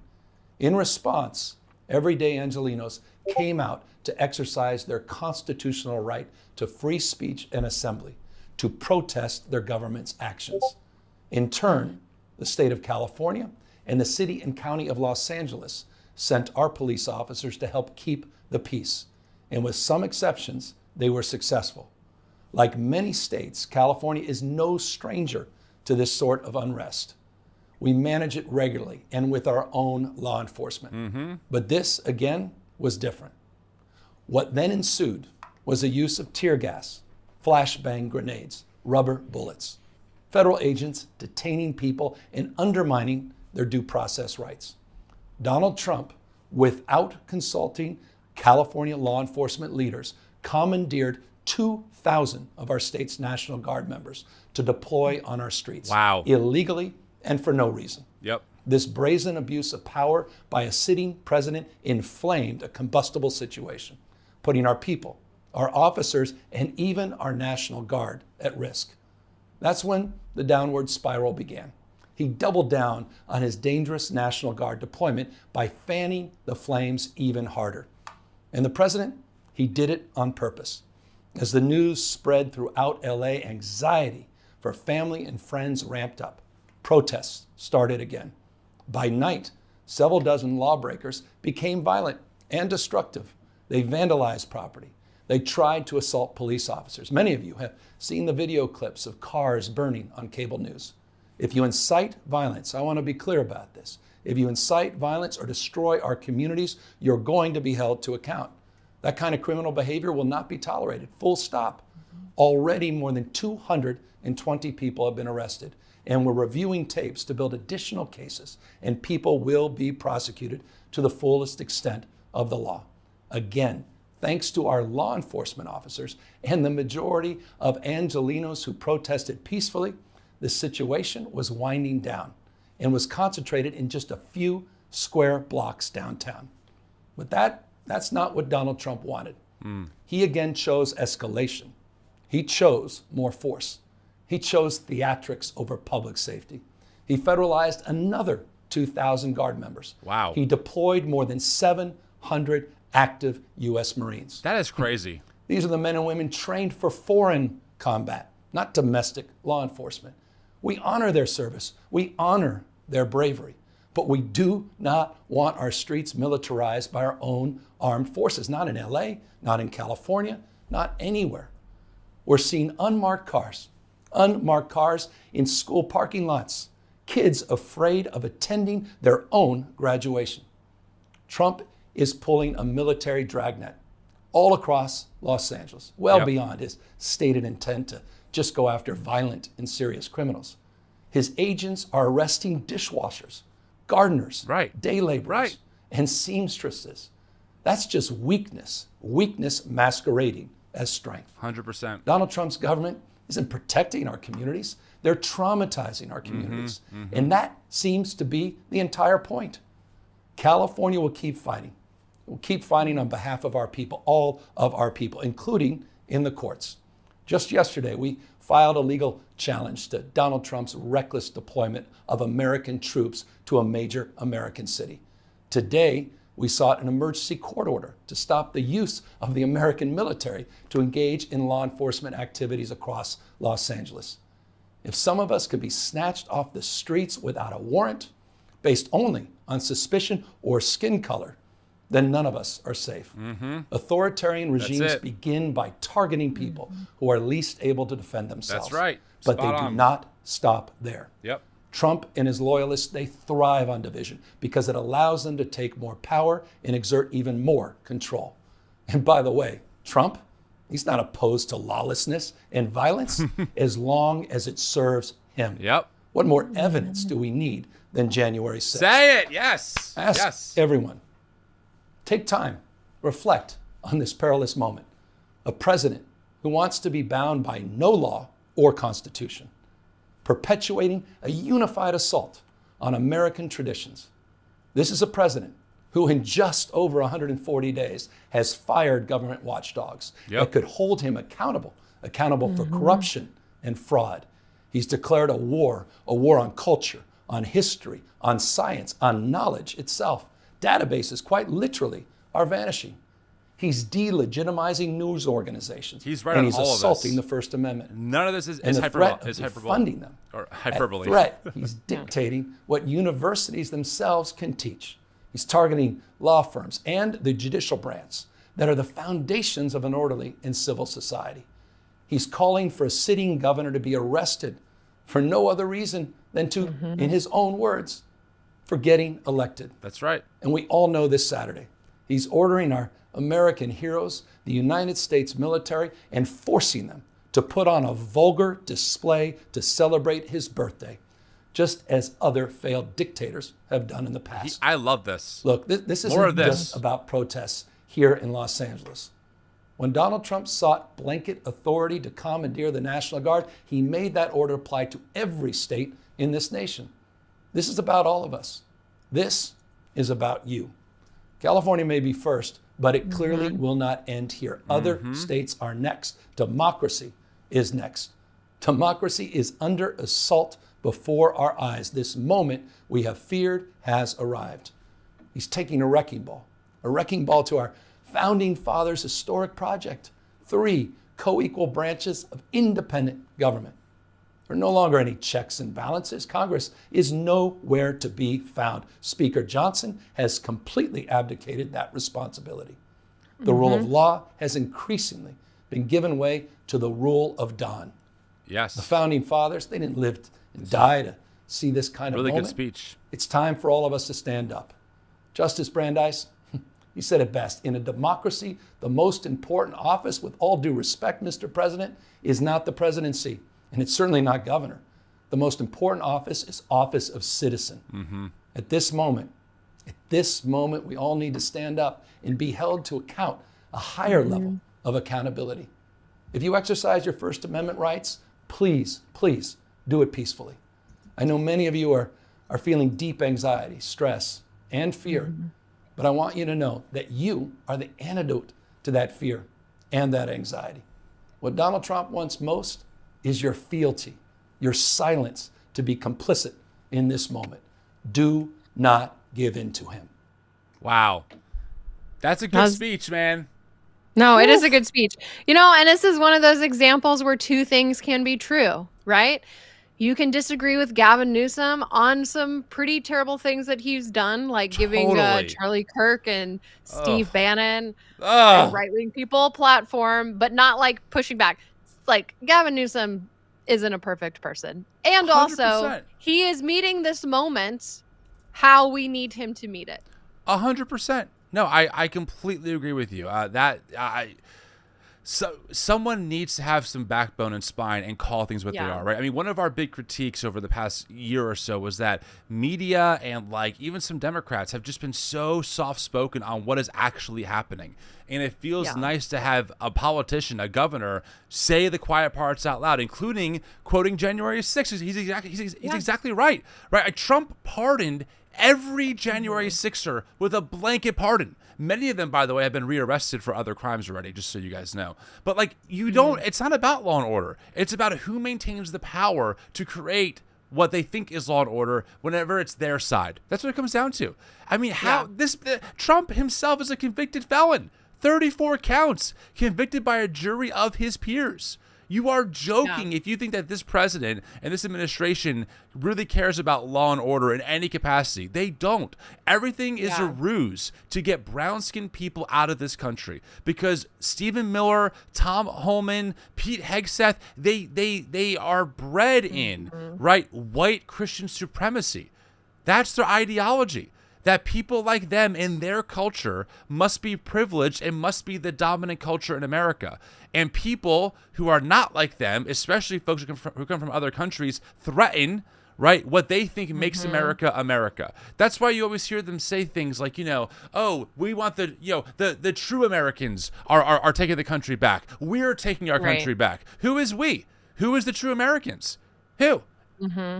In response, everyday Angelenos came out to exercise their constitutional right to free speech and assembly, to protest their government's actions. In turn, the state of California and the city and county of Los Angeles sent our police officers to help keep the peace. And with some exceptions, they were successful. Like many states, California is no stranger to this sort of unrest. We manage it regularly and with our own law enforcement. But this, again, was different. What then ensued was the use of tear gas, flashbang grenades, rubber bullets, federal agents detaining people and undermining their due process rights. Donald Trump, without consulting California law enforcement leaders, commandeered 2,000 of our state's National Guard members to deploy on our streets. Wow. Illegally and for no reason. Yep. This brazen abuse of power by a sitting president inflamed a combustible situation, putting our people, our officers, and even our National Guard at risk. That's when the downward spiral began. He doubled down on his dangerous National Guard deployment by fanning the flames even harder. And the president, he did it on purpose. As the news spread throughout LA, anxiety for family and friends ramped up. Protests started again. By night, several dozen lawbreakers became violent and destructive. They vandalized property. They tried to assault police officers. Many of you have seen the video clips of cars burning on cable news. If you incite violence, I want to be clear about this. If you incite violence or destroy our communities, you're going to be held to account. That kind of criminal behavior will not be tolerated. Full stop. Already more than 220 people have been arrested, and we're reviewing tapes to build additional cases, and people will be prosecuted to the fullest extent of the law. Again, thanks to our law enforcement officers and the majority of Angelenos who protested peacefully, the situation was winding down and was concentrated in just a few square blocks downtown. But that's not what Donald Trump wanted. He again chose escalation. He chose more force. He chose theatrics over public safety. He federalized another 2,000 Guard members. Wow. He deployed more than 700 active U.S. Marines. That is crazy. These are the men and women trained for foreign combat, not domestic law enforcement. We honor their service. We honor their bravery. But we do not want our streets militarized by our own armed forces, not in LA, not in California, not anywhere. We're seeing unmarked cars in school parking lots, kids afraid of attending their own graduation. Trump is pulling a military dragnet all across Los Angeles, well beyond his stated intent to just go after violent and serious criminals. His agents are arresting dishwashers, gardeners, day laborers, and seamstresses. That's just weakness masquerading as strength. 100%. Donald Trump's government isn't protecting our communities. They're traumatizing our communities. And that seems to be the entire point. California will keep fighting. We'll keep fighting on behalf of our people, all of our people, including in the courts. Just yesterday, we filed a legal challenge to Donald Trump's reckless deployment of American troops to a major American city. Today, we sought an emergency court order to stop the use of the American military to engage in law enforcement activities across Los Angeles. If some of us could be snatched off the streets without a warrant, based only on suspicion or skin color, then none of us are safe. Authoritarian regimes begin by targeting people who are least able to defend themselves. That's right. But Spot they on. do not stop there. Yep. Trump and his loyalists, they thrive on division because it allows them to take more power and exert even more control. And by the way, Trump, he's not opposed to lawlessness and violence as long as it serves him. Yep. What more evidence do we need than January 6th? Say it. Yes. Ask yes. everyone. Take time, reflect on this perilous moment. A president who wants to be bound by no law or constitution, perpetuating a unified assault on American traditions. This is a president who in just over 140 days has fired government watchdogs that could hold him accountable for corruption and fraud. He's declared a war on culture, on history, on science, on knowledge itself. Databases, quite literally, are vanishing. He's delegitimizing news organizations. He's right and on he's all of this. assaulting the First Amendment. None of this is And the hyperbole. threat of Is hyperbole. funding them. Or hyperbole. That threat, he's dictating what universities themselves can teach. He's targeting law firms and the judicial branch that are the foundations of an orderly and civil society. He's calling for a sitting governor to be arrested for no other reason than to, in his own words, for getting elected. That's right. And we all know this Saturday. He's ordering our American heroes, the United States military, and forcing them to put on a vulgar display to celebrate his birthday, just as other failed dictators have done in the past. I love this. Look, this More of isn't this. just about protests here in Los Angeles. When Donald Trump sought blanket authority to commandeer the National Guard, he made that order apply to every state in this nation. This is about all of us. This is about you. California may be first, but it clearly will not end here. Other states are next. Democracy is next. Democracy is under assault before our eyes. This moment we have feared has arrived. He's taking a wrecking ball to our founding fathers' historic project. 3 co-equal branches of independent government. There are no longer any checks and balances. Congress is nowhere to be found. Speaker Johnson has completely abdicated that responsibility. The rule of law has increasingly been given way to the rule of Don. Yes. The founding fathers, they didn't live and die to see this kind of Really moment. good speech. It's time for all of us to stand up. Justice Brandeis, he said it best. In a democracy, the most important office, with all due respect, Mr. President, is not the presidency, and it's certainly not governor. The most important office is office of citizen. At this moment, we all need to stand up and be held to account, a higher level of accountability. If you exercise your First Amendment rights, please, please do it peacefully. I know many of you are feeling deep anxiety, stress, and fear, but I want you to know that you are the antidote to that fear and that anxiety. What Donald Trump wants most is your fealty, your silence to be complicit in this moment. Do not give in to him. Wow. That's a good speech, man. No, it is a good speech. You know, and this is one of those examples where two things can be true, right? You can disagree with Gavin Newsom on some pretty terrible things that he's done, like giving Charlie Kirk and Steve Bannon and right-wing people a platform, but not like pushing back. Like, Gavin Newsom isn't a perfect person. And 100%. also, he is meeting this moment how we need him to meet it. 100%. No, I completely agree with you. So someone needs to have some backbone and spine and call things what they Yeah. are, right? I mean, one of our big critiques over the past year or so was that media and like even some Democrats have just been so soft-spoken on what is actually happening. And it feels nice to have a politician, a governor, say the quiet parts out loud, including quoting January 6th. He's exactly right. Right? Trump pardoned every January 6er with a blanket pardon. Many of them, by the way, have been rearrested for other crimes already, just so you guys know. But like, you don't, it's not about law and order. It's about who maintains the power to create what they think is law and order whenever it's their side. That's what it comes down to. I mean, Trump himself is a convicted felon. 34 counts, convicted by a jury of his peers. You are joking if you think that this president and this administration really cares about law and order in any capacity. They don't. Everything is a ruse to get brown-skinned people out of this country, because Stephen Miller, Tom Homan, Pete Hegseth, they are bred in, right, white Christian supremacy. That's their ideology. That people like them in their culture must be privileged and must be the dominant culture in America. And people who are not like them, especially folks who come from other countries, threaten, right, what they think makes America America. That's why you always hear them say things like, oh, we want the true Americans are taking the country back. We're taking our country back. Who is we? Who is the true Americans? Who?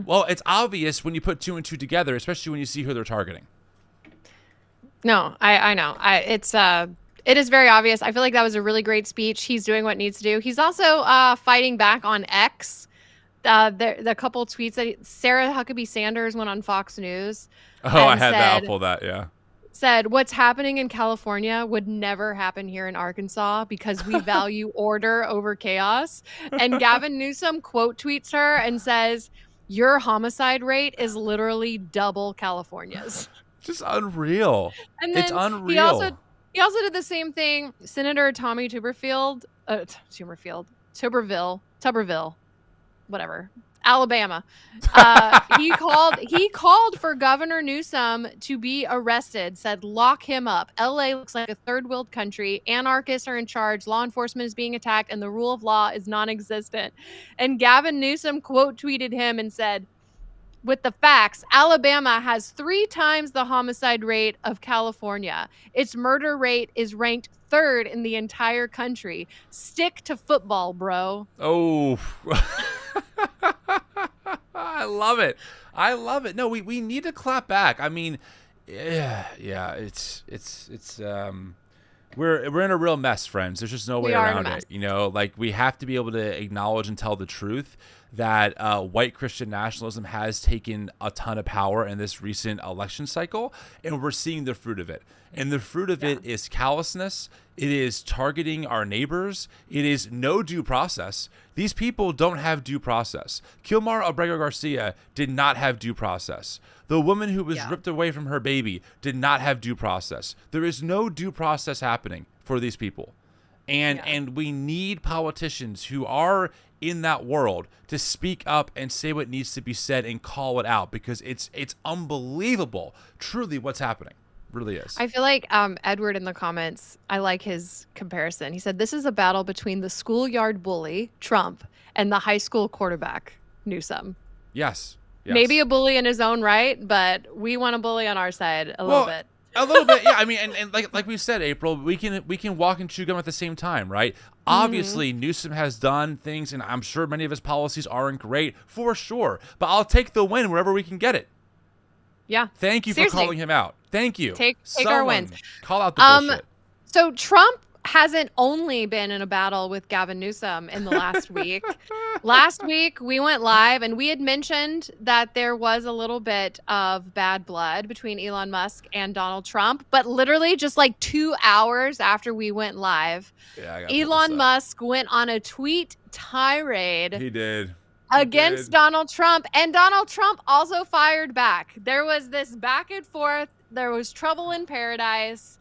Well, it's obvious when you put two and two together, especially when you see who they're targeting. No, I know. It is very obvious. I feel like that was a really great speech. He's doing what needs to do. He's also fighting back on X. The couple tweets that Sarah Huckabee Sanders went on Fox News. Oh, I had that. I'll pull that. Yeah. Said what's happening in California would never happen here in Arkansas because we value order over chaos. And Gavin Newsom quote tweets her and says, "Your homicide rate is literally double California's." Just unreal. And then it's unreal. He also did the same thing. Senator Tommy Tuberville, whatever, Alabama. He called for Governor Newsom to be arrested. Said lock him up. LA looks like a third world country. Anarchists are in charge. Law enforcement is being attacked, and the rule of law is non-existent. And Gavin Newsom quote tweeted him and said, with the facts, Alabama has 3 times the homicide rate of California. Its murder rate is ranked 3rd in the entire country. Stick to football, bro. Oh, I love it. I love it. No, we need to clap back. I mean, yeah. We're in a real mess, friends. There's just no way around it. Like, we have to be able to acknowledge and tell the truth that white Christian nationalism has taken a ton of power in this recent election cycle, and we're seeing the fruit of it. And the fruit of it is callousness. It is targeting our neighbors. It is no due process. These people don't have due process. Kilmar Abrego Garcia did not have due process. The woman who was ripped away from her baby did not have due process. There is no due process happening for these people. And we need politicians who are in that world to speak up and say what needs to be said and call it out, because it's unbelievable, truly, what's happening. Really is. I feel like Edward in the comments, I like his comparison. He said, this is a battle between the schoolyard bully, Trump, and the high school quarterback, Newsom. Yes. Maybe a bully in his own right, but we want a bully on our side a little bit. A little bit, yeah. I mean, and like we said, April, we can walk and chew gum at the same time, right? Obviously, Newsom has done things, and I'm sure many of his policies aren't great, for sure. But I'll take the win wherever we can get it. Yeah. Thank you for calling him out. Thank you. Take our wins. Call out the bullshit. So Trump hasn't only been in a battle with Gavin Newsom in the last week. Last week, we went live, and we had mentioned that there was a little bit of bad blood between Elon Musk and Donald Trump. But literally just like 2 hours after we went live, Elon Musk went on a tweet tirade. He did. Against Donald Trump, and Donald Trump also fired back. There was this back and forth. There was trouble in paradise.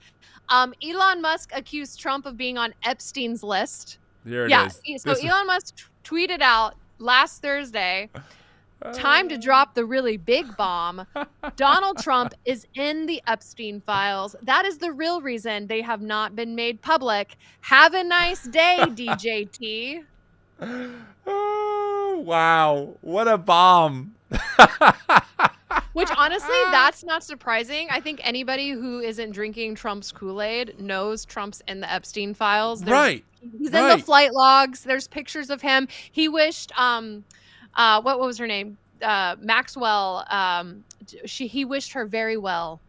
Elon Musk accused Trump of being on Epstein's list. There it is. So Elon Musk tweeted out last Thursday, time to drop the really big bomb. Donald Trump is in the Epstein files. That is the real reason they have not been made public. Have a nice day, DJT. Oh, wow. What a bomb. Which, honestly, that's not surprising. I think anybody who isn't drinking Trump's Kool-Aid knows Trump's in the Epstein files. Right. He's in the flight logs. There's pictures of him. He wished, what was her name? Maxwell. He wished her very well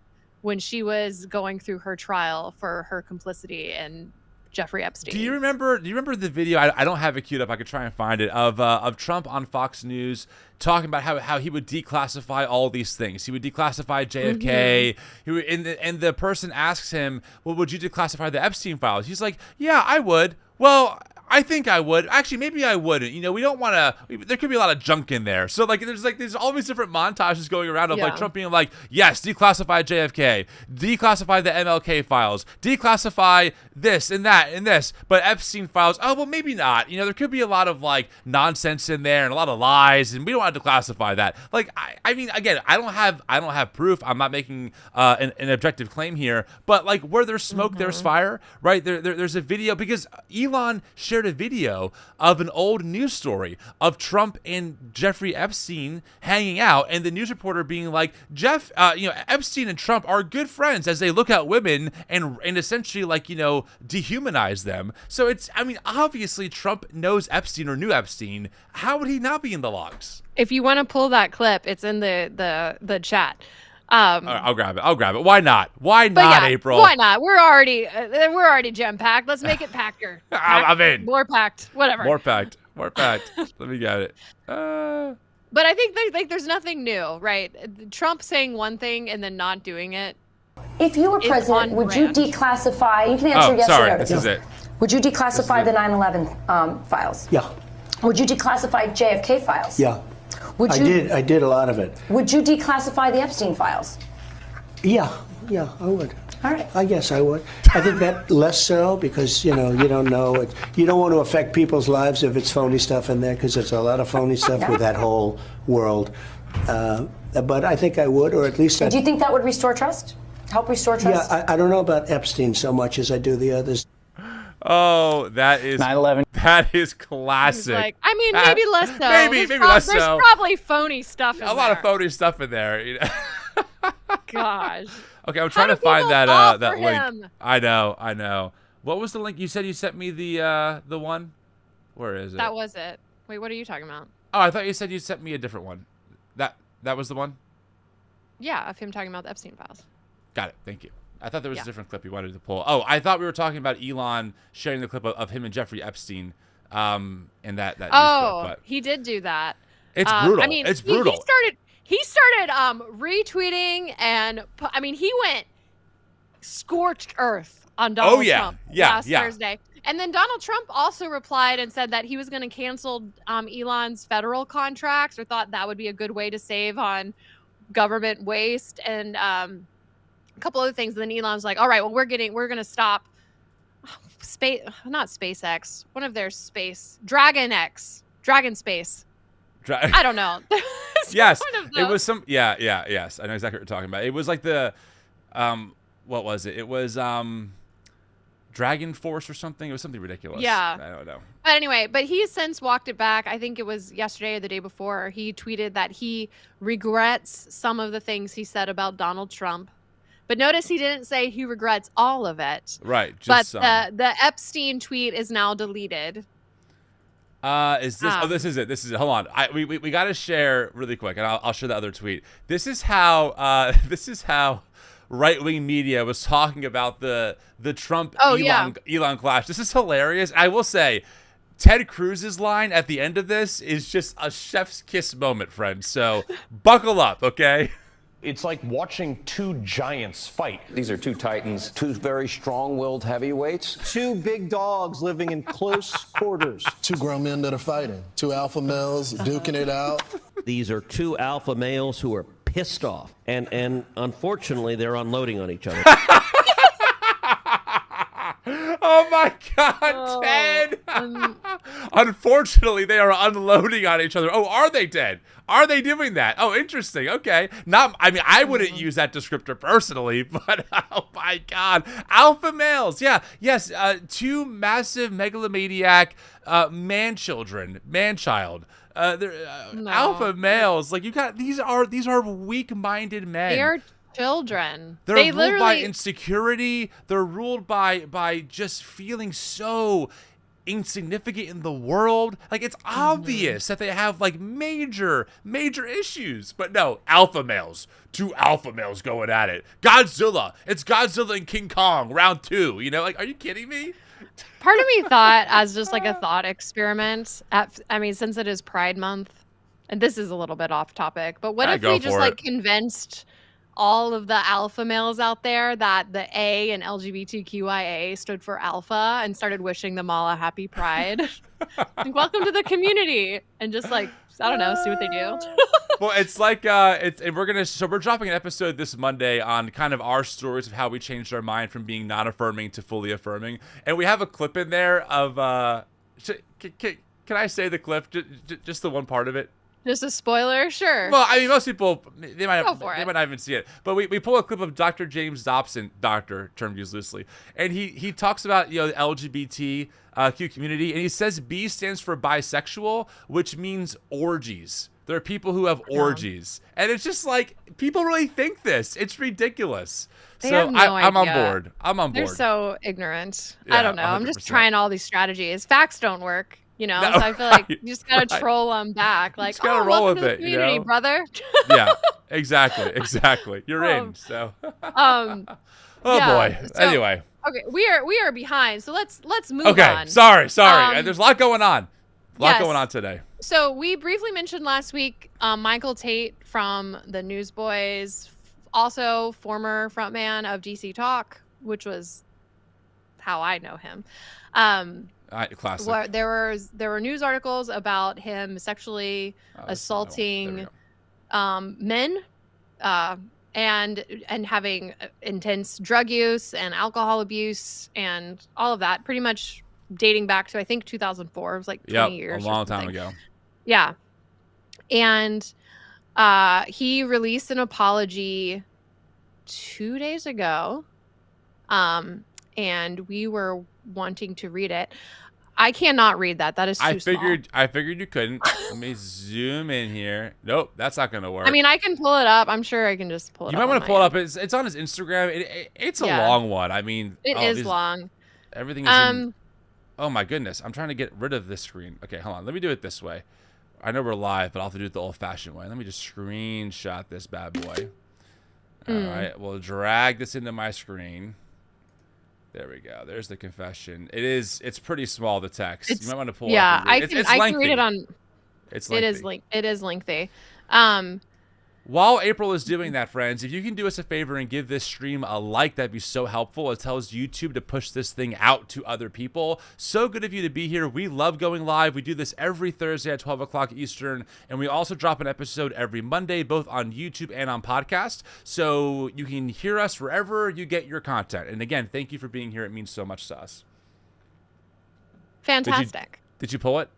when she was going through her trial for her complicity in Jeffrey Epstein. Do you remember the video? I don't have it queued up. I could try and find it of Trump on Fox News talking about how he would declassify all these things. He would declassify JFK. He would, and the person asks him, "Well, would you declassify the Epstein files?" He's like, "Yeah, I would." Well, I think I would. Actually, maybe I wouldn't. You know, we don't want to. There could be a lot of junk in there. So there's all these different montages going around of like Trump being like, yes, declassify JFK, declassify the MLK files, declassify this and that and this. But Epstein files, oh well, maybe not. You know, there could be a lot of like nonsense in there and a lot of lies, and we don't want to declassify that. Like, I mean, again, I don't have proof. I'm not making an objective claim here. But like, where there's smoke, there's fire, right? There's a video because Elon shared a video of an old news story of Trump and Jeffrey Epstein hanging out, and the news reporter being like, Epstein and Trump are good friends as they look at women and essentially like, dehumanize them. So it's, I mean, obviously Trump knows Epstein or knew Epstein. How would he not be in the logs? If you want to pull that clip, it's in the chat. All right, I'll grab it. Why not? Why not, April? Why not? We're already jam packed. Let's make it packer. I'm in. More packed. Whatever. More packed. Let me get it. But I think there's nothing new, right? Trump saying one thing and then not doing it. If you were president, would you declassify? You can answer yes or no. This is it. Would you declassify the 9/11 files? Yeah. Would you declassify JFK files? Yeah. Would you? I did a lot of it. Would you declassify the Epstein files? Yeah, I would. All right. I guess I would. I think that less so because, you don't know it. You don't want to affect people's lives if it's phony stuff in there because there's a lot of phony stuff with that whole world. But I think I would, or at least Do you think that would restore trust? Help restore trust? Yeah, I don't know about Epstein so much as I do the others. Oh, that is 9/11. That is classic. Like, I mean, maybe less so. Maybe less so. There's probably phony stuff in a lot of phony stuff in there. Gosh. Okay, I'm trying to find that link. I know. What was the link? You said you sent me the one. Where is it? That was it. Wait, what are you talking about? Oh, I thought you said you sent me a different one. That was the one? Yeah, of him talking about the Epstein files. Got it. Thank you. I thought there was a different clip you wanted to pull. Oh, I thought we were talking about Elon sharing the clip of him and Jeffrey Epstein in that news clip, but he did do that. It's brutal. I mean, it's brutal. He started retweeting and he went scorched earth on Donald Trump last Thursday. And then Donald Trump also replied and said that he was going to cancel Elon's federal contracts, or thought that would be a good way to save on government waste and a couple other things. And then Elon's like, all right, well, we're going to stop not SpaceX, one of their Dragon Space. I don't know. Yes, it was some. Yes, I know exactly what you're talking about. It was like the, what was it? It was Dragon Force or something. It was something ridiculous. Yeah, I don't know. But anyway, he's since walked it back. I think it was yesterday or the day before. He tweeted that he regrets some of the things he said about Donald Trump. But notice he didn't say he regrets all of it. Right. Just the Epstein tweet is now deleted. Is this? This is it. This is it. Hold on. We got to share really quick, and I'll share the other tweet. This is how right-wing media was talking about the Trump Elon clash. This is hilarious. I will say, Ted Cruz's line at the end of this is just a chef's kiss moment, friends. So buckle up, okay? It's like watching two giants fight. These are two titans, two very strong-willed heavyweights. Two big dogs living in close quarters. Two grown men that are fighting. Two alpha males duking it out. These are two alpha males who are pissed off, and unfortunately, they're unloading on each other. Oh my God, Ted! Unfortunately, they are unloading on each other. Oh, are they dead? Are they doing that? Oh, interesting. Okay. I mean, I wouldn't use that descriptor personally, but oh my God. Alpha males. Yeah. Yes. Two massive megalomaniac man-child. Alpha males. Like these are weak-minded men. They are children. They're ruled by insecurity. They're ruled by just feeling so insignificant in the world. Like, it's obvious that they have like major issues. But no, alpha males. Two alpha males going at it. Godzilla. It's Godzilla and King Kong round 2. You know, like, are you kidding me? Part of me thought, as just like a thought experiment, since it is Pride Month, and this is a little bit off topic, but what if we just like convinced all of the alpha males out there that the A in LGBTQIA stood for alpha and started wishing them all a happy Pride? Like, welcome to the community, and just like, I don't know, see what they do. Well, it's like we're dropping an episode this Monday on kind of our stories of how we changed our mind from being non-affirming to fully affirming, and we have a clip in there of can I say the clip, just the one part of it? Just a spoiler, sure. Well, I mean, most people they might not even see it, but we pull a clip of Dr. James Dobson, doctor, term used loosely, and he talks about the LGBTQ community, and he says B stands for bisexual, which means orgies. There are people who have orgies, and it's just like, people really think this. It's ridiculous. I'm on board. They're so ignorant. Yeah, I don't know. 100%. I'm just trying all these strategies. Facts don't work. You know, so I feel like you just gotta troll them back. Like, just gotta roll welcome with to the community, brother. Yeah, exactly. You're in. So. Oh boy. So, anyway. Okay, we are behind. So let's move on. Okay. Sorry. There's a lot going on. Going on today. So we briefly mentioned last week Michael Tate from the Newsboys, also former frontman of DC Talk, which was how I know him. Classic. There were news articles about him sexually assaulting men and having intense drug use and alcohol abuse and all of that, pretty much dating back to, I think, 2004. It was like 20 years. A long time ago. Yeah. And he released an apology 2 days ago. And we were wanting to read it. I cannot read that. That is too small. I figured you couldn't. Let me zoom in here. Nope, that's not gonna work. I mean, I can pull it up. I'm sure I can just pull it up. You might want to pull it up. It's on his Instagram. It's a long one. I mean, it is long. Everything is in, oh my goodness. I'm trying to get rid of this screen. Okay, hold on. Let me do it this way. I know we're live, but I'll have to do it the old-fashioned way. Let me just screenshot this bad boy. All right, we'll drag this into my screen. There we go. There's the confession. It's pretty small, the text. You might want to pull it up. Yeah, I can read it on. It's lengthy. It is lengthy. While April is doing that, friends, if you can do us a favor and give this stream a like, that'd be so helpful. It tells YouTube to push this thing out to other people. So good of you to be here. We love going live. We do this every Thursday at 12 o'clock Eastern, and we also drop an episode every Monday, both on YouTube and on podcast. So you can hear us wherever you get your content. And again, thank you for being here. It means so much to us. Fantastic. Did you pull it?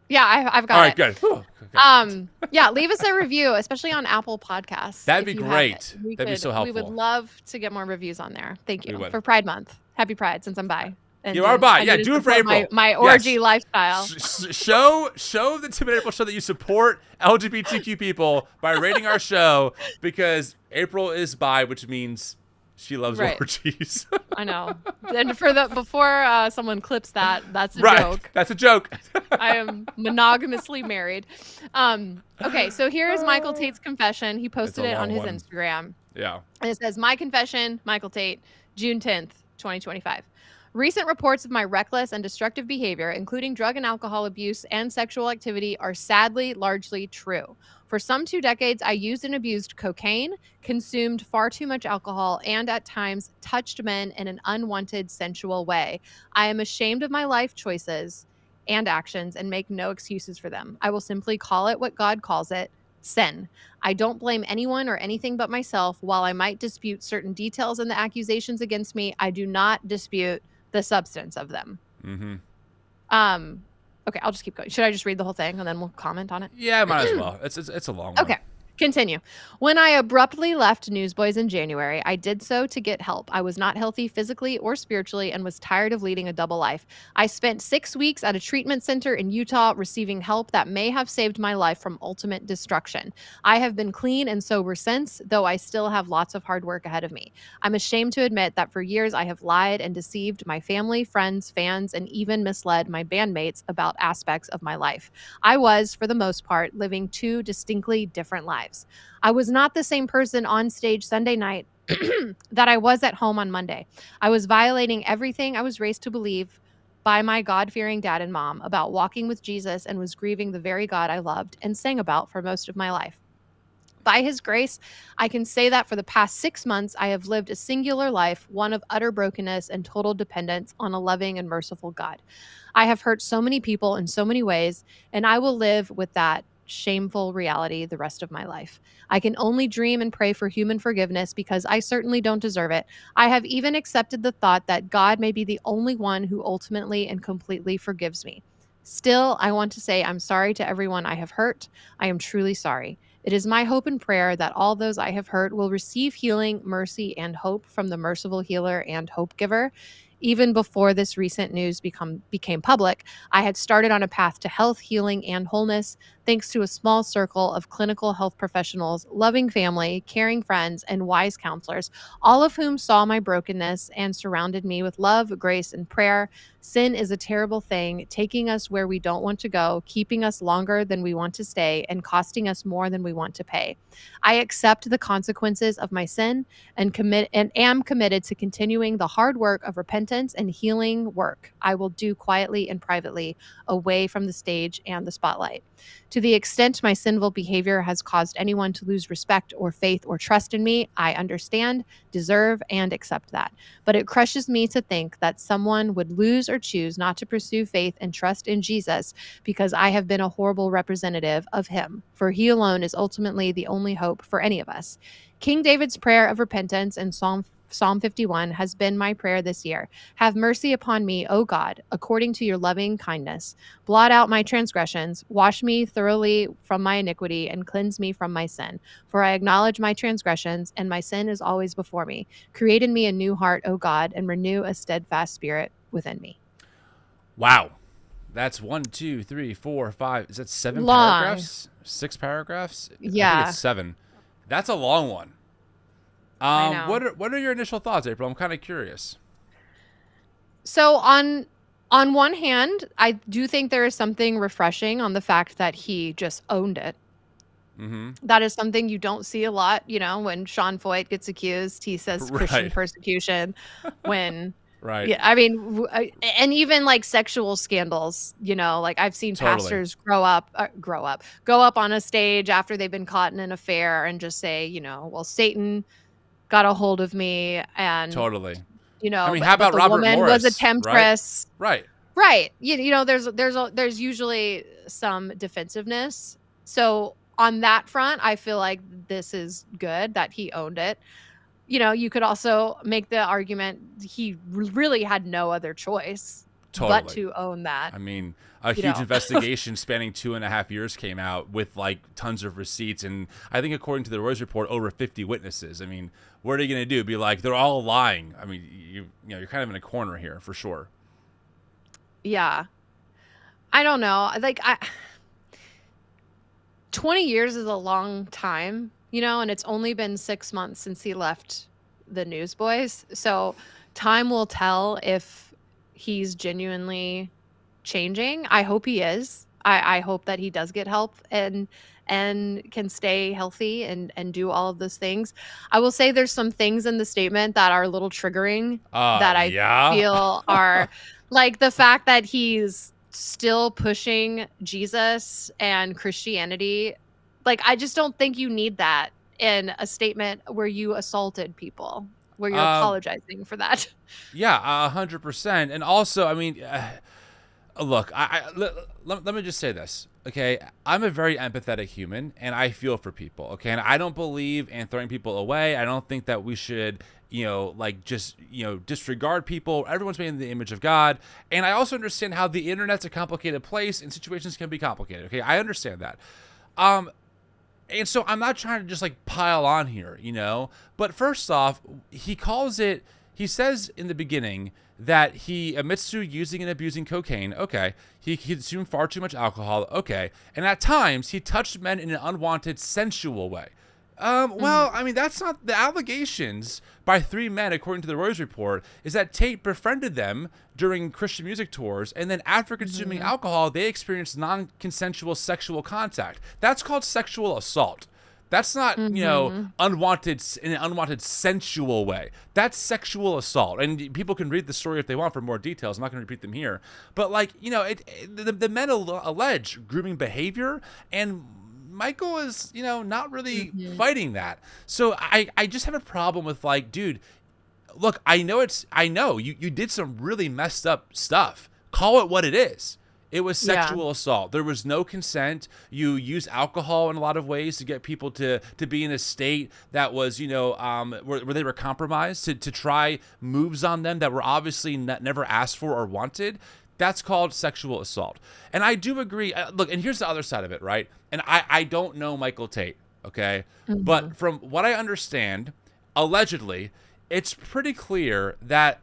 Yeah, I've got it. All right, good. Whew. Okay. Yeah, leave us a review, especially on Apple Podcasts. That'd be great. That'd be so helpful. We would love to get more reviews on there. Thank you for Pride Month. Happy Pride, since I'm bi. And you are bi. Yeah, do it for April. My orgy lifestyle. Show the Tim and April show that you support LGBTQ people by rating our show, because April is bi, which means she loves orgies. I know. And before someone clips that, that's a joke. That's a joke. I am monogamously married. Okay, so here is Michael Tate's confession. He posted it on his Instagram. Yeah. And it says, "My confession, Michael Tate, June 10th, 2025. Recent reports of my reckless and destructive behavior, including drug and alcohol abuse and sexual activity, are sadly largely true. For some 2 decades, I used and abused cocaine, consumed far too much alcohol, and at times touched men in an unwanted, sensual way. I am ashamed of my life choices and actions and make no excuses for them. I will simply call it what God calls it, sin. I don't blame anyone or anything but myself. While I might dispute certain details in the accusations against me, I do not dispute the substance of them. Okay, I'll just keep going. Should I just read the whole thing and then we'll comment on it? Yeah, might as well. It's a long one. Okay. Continue. When I abruptly left Newsboys in January, I did so to get help. I was not healthy physically or spiritually and was tired of leading a double life. I spent 6 weeks at a treatment center in Utah receiving help that may have saved my life from ultimate destruction. I have been clean and sober since, though I still have lots of hard work ahead of me. I'm ashamed to admit that for years I have lied and deceived my family, friends, fans, and even misled my bandmates about aspects of my life. I was, for the most part, living 2 distinctly different lives. I was not the same person on stage Sunday night that I was at home on Monday. I was violating everything I was raised to believe by my God-fearing dad and mom about walking with Jesus and was grieving the very God I loved and sang about for most of my life. By his grace, I can say that for the past 6 months, I have lived a singular life, one of utter brokenness and total dependence on a loving and merciful God. I have hurt so many people in so many ways, and I will live with that shameful reality the rest of my life. I can only dream and pray for human forgiveness because I certainly don't deserve it. I have even accepted the thought that God may be the only one who ultimately and completely forgives me. Still, I want to say I'm sorry to everyone I have hurt. I am truly sorry. It is my hope and prayer that all those I have hurt will receive healing, mercy, and hope from the merciful healer and hope giver. Even before this recent news became public, I had started on a path to health, healing, and wholeness, thanks to a small circle of clinical health professionals, loving family, caring friends, and wise counselors, all of whom saw my brokenness and surrounded me with love, grace, and prayer. Sin is a terrible thing, taking us where we don't want to go, keeping us longer than we want to stay, and costing us more than we want to pay. I accept the consequences of my sin and am committed to continuing the hard work of repentance and healing work I will do quietly and privately, away from the stage and the spotlight. To the extent my sinful behavior has caused anyone to lose respect or faith or trust in me, I understand, deserve, and accept that. But it crushes me to think that someone would lose or choose not to pursue faith and trust in Jesus because I have been a horrible representative of him, for he alone is ultimately the only hope for any of us. King David's prayer of repentance in Psalm 51 has been my prayer this year. Have mercy upon me, O God, according to your loving kindness. Blot out my transgressions, wash me thoroughly from my iniquity, and cleanse me from my sin. For I acknowledge my transgressions, and my sin is always before me. Create in me a new heart, O God, and renew a steadfast spirit within me. Wow. That's 1, 2, 3, 4, 5. Is that 7 long paragraphs? 6 paragraphs? Yeah. I think it's 7. That's a long one. I know. What are your initial thoughts, April? I'm kind of curious. So on one hand, I do think there is something refreshing on the fact that he just owned it. Mm-hmm. That is something you don't see a lot, when Sean Foyt gets accused, he says Christian persecution. When right. Yeah, I mean, and even like sexual scandals, like I've seen pastors go up on a stage after they've been caught in an affair and just say, well, Satan got a hold of me, and totally. I mean, how about the Robert woman Morris? Was a temptress, right? Right. There's usually some defensiveness. So on that front, I feel like this is good that he owned it. You could also make the argument he really had no other choice but to own that. I mean, a huge investigation spanning 2.5 years came out with like tons of receipts, and I think according to the Reuters report, over 50 witnesses. I mean, what are you going to do? Be like, they're all lying? I mean, you're kind of in a corner here for sure. Yeah, I don't know. 20 years is a long time, and it's only been 6 months since he left the Newsboys. So time will tell if he's genuinely changing. I hope he is. I hope that he does get help and can stay healthy and do all of those things. I will say there's some things in the statement that are a little triggering that I feel are like the fact that he's still pushing Jesus and Christianity. Like, I just don't think you need that in a statement where you assaulted people, where you're apologizing for that. Yeah, 100%. And also, I mean, look, let me just say this. okay, I'm a very empathetic human, and I feel for people, okay? And I don't believe in throwing people away. I don't think that we should, just disregard people. Everyone's made in the image of God. And I also understand how the internet's a complicated place and situations can be complicated, okay? I understand that. And so I'm not trying to just like pile on here, But first off, he says in the beginning that he admits to using and abusing cocaine. Okay. He consumed far too much alcohol. Okay. And at times he touched men in an unwanted, sensual way. Well, I mean, that's not the allegations by 3 men, according to the Reuters report, is that Tait befriended them during Christian music tours. And then after consuming alcohol, they experienced non-consensual sexual contact. That's called sexual assault. That's not, unwanted in an unwanted sensual way. That's sexual assault. And people can read the story if they want for more details. I'm not going to repeat them here. But the men allege grooming behavior, and Michael is, not really fighting that. So I just have a problem with dude, look, I know you did some really messed up stuff. Call it what it is. It was sexual assault. There was no consent. You use alcohol in a lot of ways to get people to be in a state that was, where they were compromised, to try moves on them that were obviously never asked for or wanted. That's called sexual assault. And I do agree. Look, and here's the other side of it, right? And I don't know Michael Tate, okay? But from what I understand, allegedly, it's pretty clear that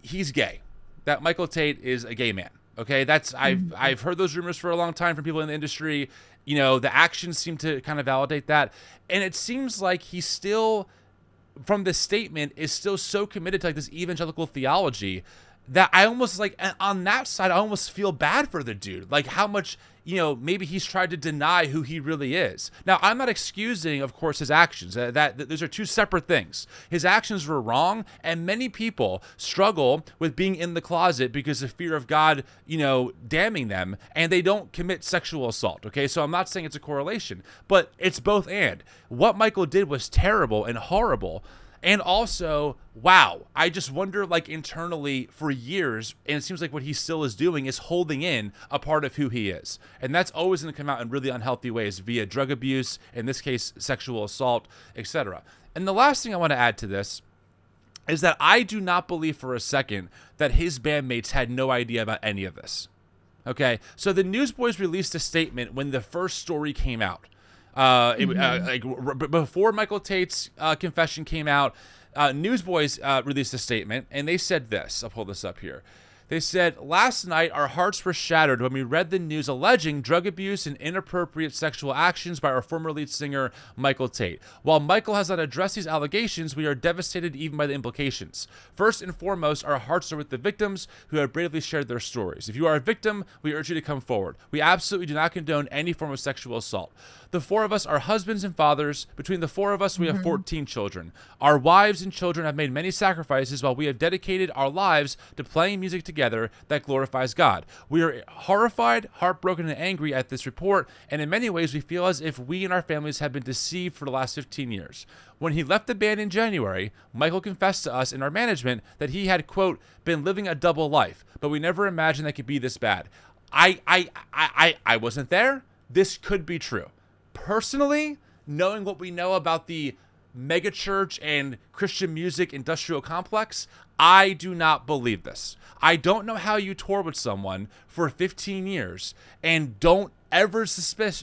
he's gay, that Michael Tate is a gay man. Okay, I've heard those rumors for a long time from people in the industry. The actions seem to kind of validate that. And it seems like he's still, from this statement, is still so committed to this evangelical theology that I almost on that side, I almost feel bad for the dude. Like how much, maybe he's tried to deny who he really is. Now, I'm not excusing, of course, his actions. That those are two separate things. His actions were wrong, and many people struggle with being in the closet because of fear of God, damning them, and they don't commit sexual assault, okay? So I'm not saying it's a correlation, but it's both and. What Michael did was terrible and horrible. And also, wow, I just wonder, internally for years, and it seems like what he still is doing is holding in a part of who he is. And that's always going to come out in really unhealthy ways via drug abuse, in this case, sexual assault, etc. And the last thing I want to add to this is that I do not believe for a second that his bandmates had no idea about any of this. Okay? So the Newsboys released a statement when the first story came out. Before Michael Tate's confession came out, Newsboys released a statement, and they said this. I'll pull this up here. They said, last night, our hearts were shattered when we read the news alleging drug abuse and inappropriate sexual actions by our former lead singer, Michael Tate. While Michael has not addressed these allegations, we are devastated even by the implications. First and foremost, our hearts are with the victims who have bravely shared their stories. If you are a victim, we urge you to come forward. We absolutely do not condone any form of sexual assault. The 4 of us are husbands and fathers. Between the 4 of us, we have 14 children. Our wives and children have made many sacrifices while we have dedicated our lives to playing music together that glorifies God. We are horrified, heartbroken, and angry at this report, and in many ways, we feel as if we and our families have been deceived for the last 15 years. When he left the band in January, Michael confessed to us and our management that he had, quote, been living a double life, but we never imagined that could be this bad. I wasn't there. This could be true. Personally, knowing what we know about the megachurch and Christian music industrial complex, I do not believe this. I don't know how you tour with someone for 15 years and don't ever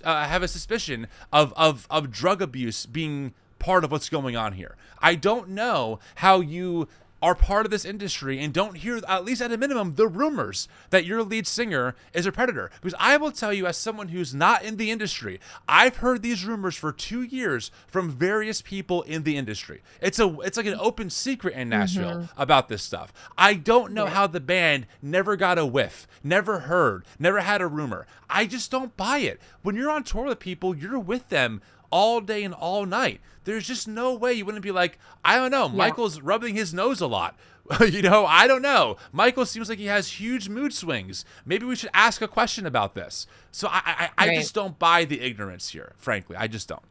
have a suspicion of drug abuse being part of what's going on here. I don't know how you are part of this industry and don't hear, at least at a minimum, the rumors that your lead singer is a predator. Because I will tell you, as someone who's not in the industry, I've heard these rumors for 2 years from various people in the industry. It's like an open secret in Nashville about this stuff. I don't know how the band never got a whiff, never heard, never had a rumor. I just don't buy it. When you're on tour with people, you're with them all day and all night. There's just no way you wouldn't be like, I don't know, Michael's rubbing his nose a lot. I don't know. Michael seems like he has huge mood swings. Maybe we should ask a question about this. So I just don't buy the ignorance here, frankly. I just don't.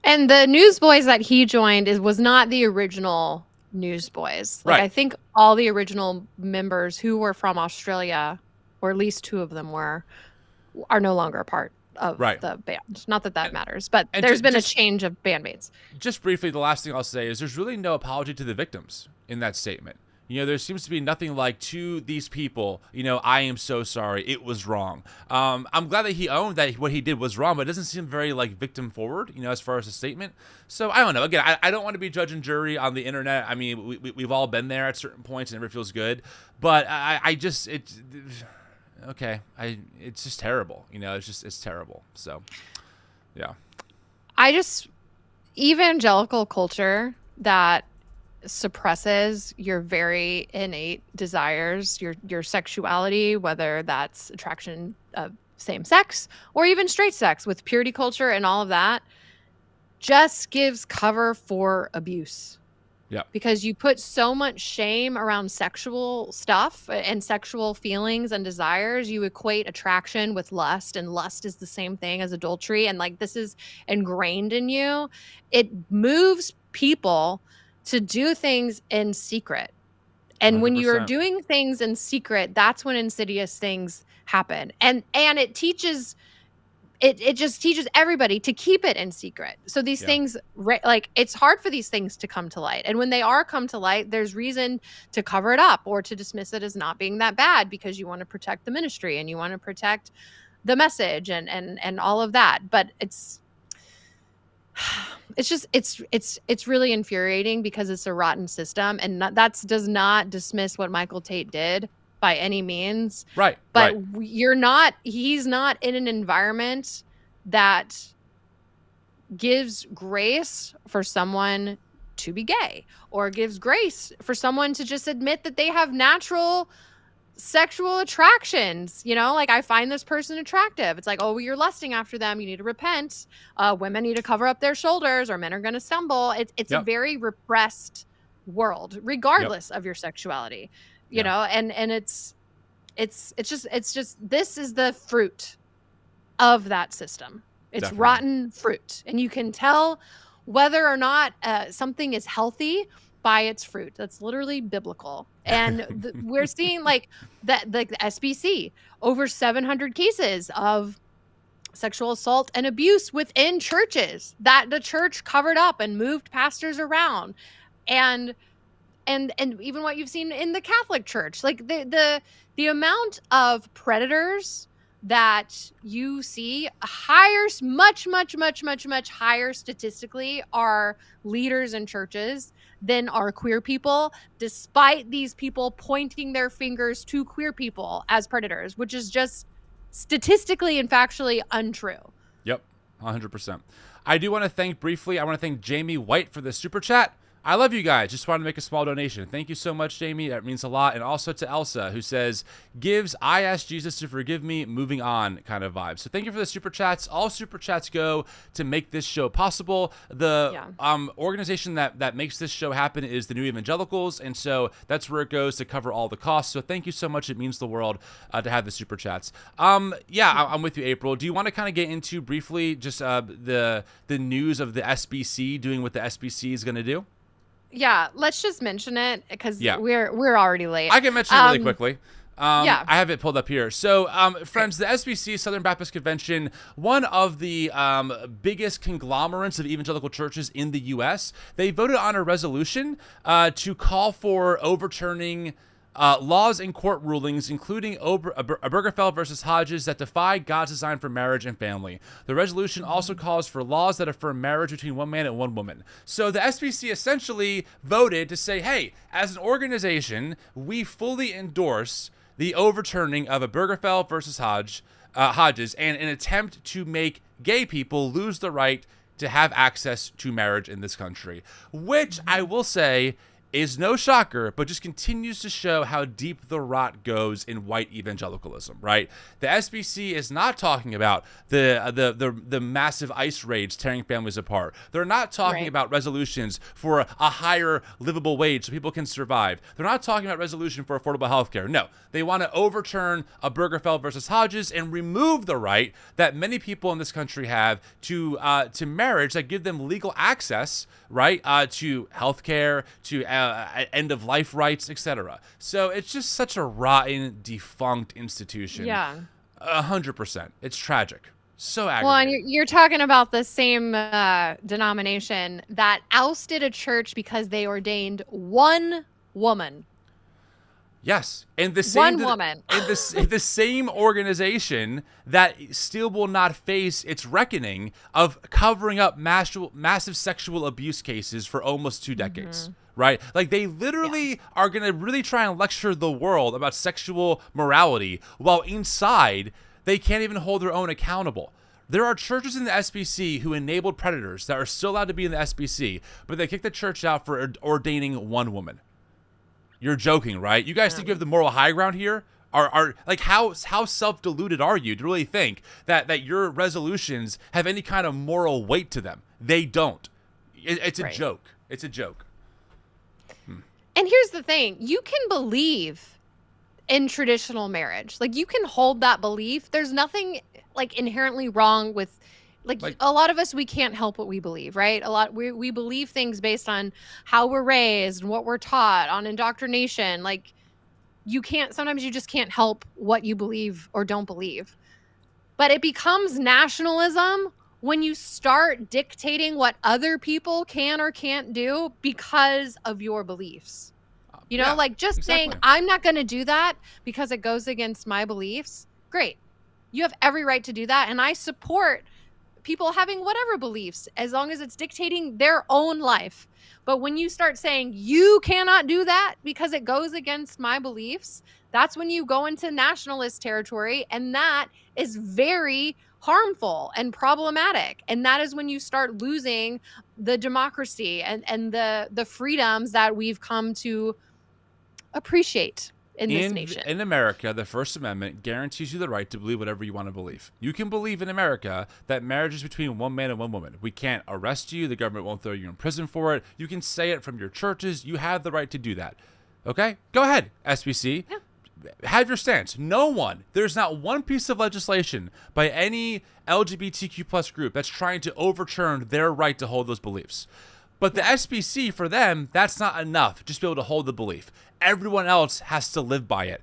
And the Newsboys that he joined was not the original Newsboys. Like, I think all the original members who were from Australia, or at least 2 of them were are no longer a part of the band. Not that matters, but there's been a change of bandmates. Just briefly, the last thing I'll say is there's really no apology to the victims in that statement. There seems to be nothing like, to these people, I am so sorry, it was wrong. I'm glad that he owned that what he did was wrong, but it doesn't seem very victim forward, as far as a statement. So I don't know. Again, I don't want to be judge and jury on the internet. I mean, we've all been there at certain points and it never feels good, but it's just terrible. It's terrible. So, yeah. Evangelical culture that suppresses your very innate desires, your sexuality, whether that's attraction of same sex or even straight sex, with purity culture and all of that, just gives cover for abuse. Yeah. Because you put so much shame around sexual stuff and sexual feelings and desires. You equate attraction with lust, and lust is the same thing as adultery. And this is ingrained in you. It moves people to do things in secret. And 100%. When you're doing things in secret, that's when insidious things happen. And it teaches, it just teaches everybody to keep it in secret. So these things, it's hard for these things to come to light. And when they are come to light, there's reason to cover it up or to dismiss it as not being that bad, because you want to protect the ministry and you want to protect the message and all of that. But it's really infuriating because it's a rotten system, and that does not dismiss what Michael Tate did by any means. Right. But he's not in an environment that gives grace for someone to be gay, or gives grace for someone to just admit that they have natural sexual attractions. I find this person attractive. It's you're lusting after them, you need to repent. Women need to cover up their shoulders, or men are going to stumble. It's a very repressed world, regardless of your sexuality. And it's just this is the fruit of that system. It's Definitely. Rotten fruit, and you can tell whether or not something is healthy by its fruit. That's literally biblical. And we're seeing the SBC, over 700 cases of sexual assault and abuse within churches that the church covered up and moved pastors around. And even what you've seen in the Catholic Church, the amount of predators that you see much higher statistically are leaders in churches than are queer people, despite these people pointing their fingers to queer people as predators, which is just statistically and factually untrue. Yep, 100%. I do want to thank Jamie White for the super chat. I love you guys. Just wanted to make a small donation. Thank you so much, Jamie. That means a lot. And also to Elsa, who says, gives I asked Jesus to forgive me, moving on kind of vibe. So thank you for the super chats. All super chats go to make this show possible. The organization that makes this show happen is the New Evangelicals. And so that's where it goes to cover all the costs. So thank you so much. It means the world to have the super chats. I'm with you, April. Do you want to kind of get into briefly just the news of the SBC doing what the SBC is going to do? Yeah, let's just mention it because we're already late. I can mention it really quickly. I have it pulled up here. So, friends, the SBC, Southern Baptist Convention, one of the biggest conglomerates of evangelical churches in the U.S., they voted on a resolution to call for overturning laws and court rulings, including Obergefell versus Hodges, that defy God's design for marriage and family. The resolution also calls for laws that affirm marriage between one man and one woman. So the SBC essentially voted to say, hey, as an organization, we fully endorse the overturning of Obergefell versus Hodges and an attempt to make gay people lose the right to have access to marriage in this country, which I will say is no shocker, but just continues to show how deep the rot goes in white evangelicalism, right? The SBC is not talking about the massive ICE raids tearing families apart. They're not talking about resolutions for a higher livable wage so people can survive. They're not talking about resolution for affordable health care. No, they want to overturn Obergefell versus Hodges and remove the right that many people in this country have to marriage, that give them legal access, right, to health care, to end-of-life rights, etc. So it's just such a rotten, defunct institution. Yeah. 100%. It's tragic. So aggravating. Well, and you're talking about the same denomination that ousted a church because they ordained one woman. Yes, and the same woman. in the same organization that still will not face its reckoning of covering up massive sexual abuse cases for almost 2 decades. Right? Like, they literally are going to really try and lecture the world about sexual morality, while inside they can't even hold their own accountable. There are churches in the SBC who enabled predators that are still allowed to be in the SBC, but they kicked the church out for ordaining one woman. You're joking, right? You guys think you have the moral high ground here? Are like, how self-deluded are you to really think that your resolutions have any kind of moral weight to them? They don't. It's a joke. It's a joke. And here's the thing. You can believe in traditional marriage. Like, you can hold that belief. There's nothing like inherently wrong with like a lot of us, we can't help what we believe, right? We believe things based on how we're raised and what we're taught, on indoctrination. Like, sometimes you just can't help what you believe or don't believe. But it becomes nationalism when you start dictating what other people can or can't do because of your beliefs. You know, like, just saying, I'm not going to do that because it goes against my beliefs. Great. You have every right to do that. And I support people having whatever beliefs as long as it's dictating their own life. But when you start saying you cannot do that because it goes against my beliefs, that's when you go into nationalist territory, and that is very harmful and problematic. And that is when you start losing the democracy and the freedoms that we've come to appreciate in this nation. In America, the First Amendment guarantees you the right to believe whatever you want to believe. You can believe in America that marriage is between one man and one woman. We can't arrest you. The government won't throw you in prison for it. You can say it from your churches. You have the right to do that. Okay? Go ahead, SBC. Yeah. Have your stance. There's not one piece of legislation by any LGBTQ plus group that's trying to overturn their right to hold those beliefs. But the SBC, for them, that's not enough just to be able to hold the belief. Everyone else has to live by it.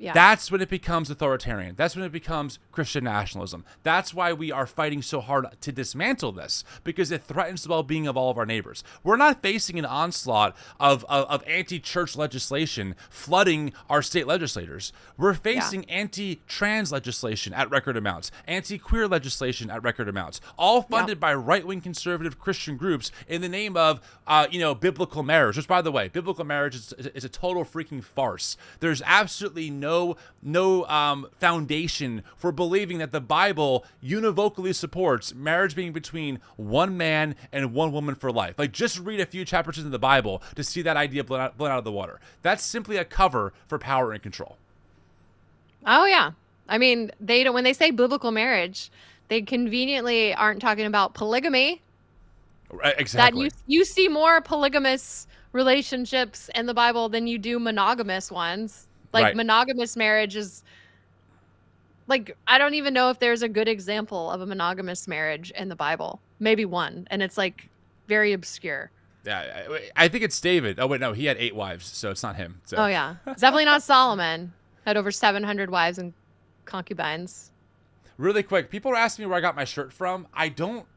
Yeah. That's when it becomes authoritarian. That's when it becomes Christian nationalism. That's why we are fighting so hard to dismantle this, because it threatens the well-being of all of our neighbors. We're not facing an onslaught of anti-church legislation flooding our state legislators. We're facing anti-trans legislation at record amounts, anti-queer legislation at record amounts, all funded by right-wing conservative Christian groups in the name of, biblical marriage. Which, by the way, biblical marriage is a total freaking farce. There's absolutely no foundation for believing that the Bible univocally supports marriage being between one man and one woman for life. Like, just read a few chapters into the Bible to see that idea blown out of the water. That's simply a cover for power and control. Oh yeah, I mean, when they say biblical marriage, they conveniently aren't talking about polygamy. Exactly. That you see more polygamous relationships in the Bible than you do monogamous ones. Like, monogamous marriage is, like, I don't even know if there's a good example of a monogamous marriage in the Bible. Maybe one, and it's, like, very obscure. Yeah, I think it's David. Oh, wait, no, he had 8 wives, so it's not him. So. Oh, yeah. It's definitely not Solomon. Had over 700 wives and concubines. Really quick, people are asking me where I got my shirt from. I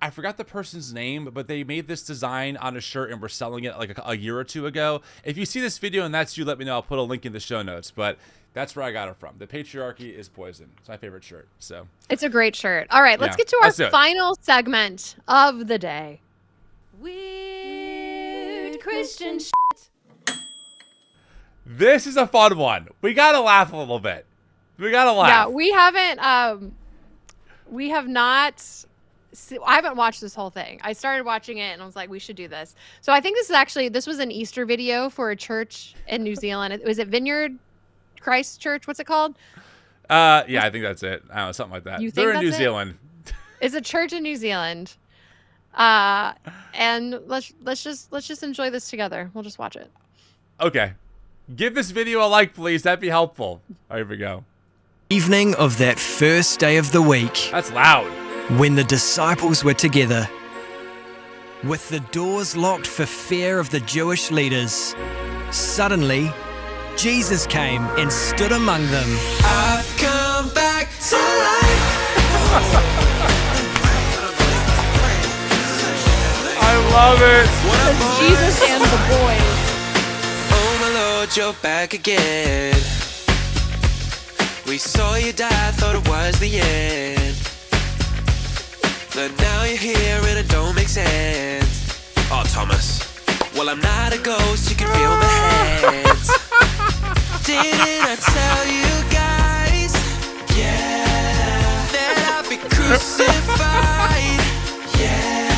forgot the person's name, but they made this design on a shirt and were selling it like a year or two ago. If you see this video and that's you, let me know. I'll put a link in the show notes, but that's where I got it from. The patriarchy is poison. It's my favorite shirt. So it's a great shirt. All right, let's get to our final segment of the day. Weird Christian shit. This is a fun one. We got to laugh a little bit. Yeah, I haven't watched this whole thing. I started watching it and I was like, we should do this. So I think this was an Easter video for a church in New Zealand. Was it Vineyard Christ Church? What's it called? Yeah, I think that's it. I don't know, something like that. They're in New Zealand. It's a church in New Zealand. And let's just enjoy this together. We'll just watch it. Okay. Give this video a like, please. That'd be helpful. All right, here we go. Evening of that first day of the week. That's loud. When the disciples were together, with the doors locked for fear of the Jewish leaders, suddenly Jesus came and stood among them. I've come back it's alright. I love it. It's Jesus and the boys. Oh my Lord, you're back again. We saw you die, thought it was the end. But now you're here and it don't make sense. Oh, Thomas. Well, I'm not a ghost, you can feel my hands. Didn't I tell you guys? Yeah. That I'd be crucified. Yeah.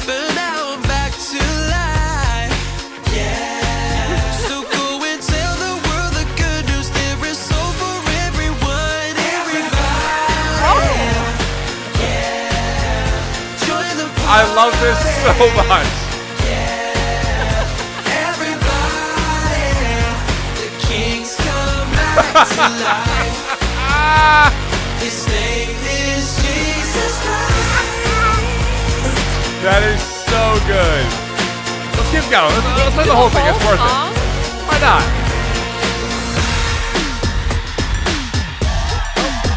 But now I'm back to life. Yeah. So go and tell the world the good news. There is hope for everyone. Everybody. Yeah. Join the party. I love this so much. His name is Jesus Christ. That is so good. Let's keep going. Let's play the whole thing. It's worth it. Why not?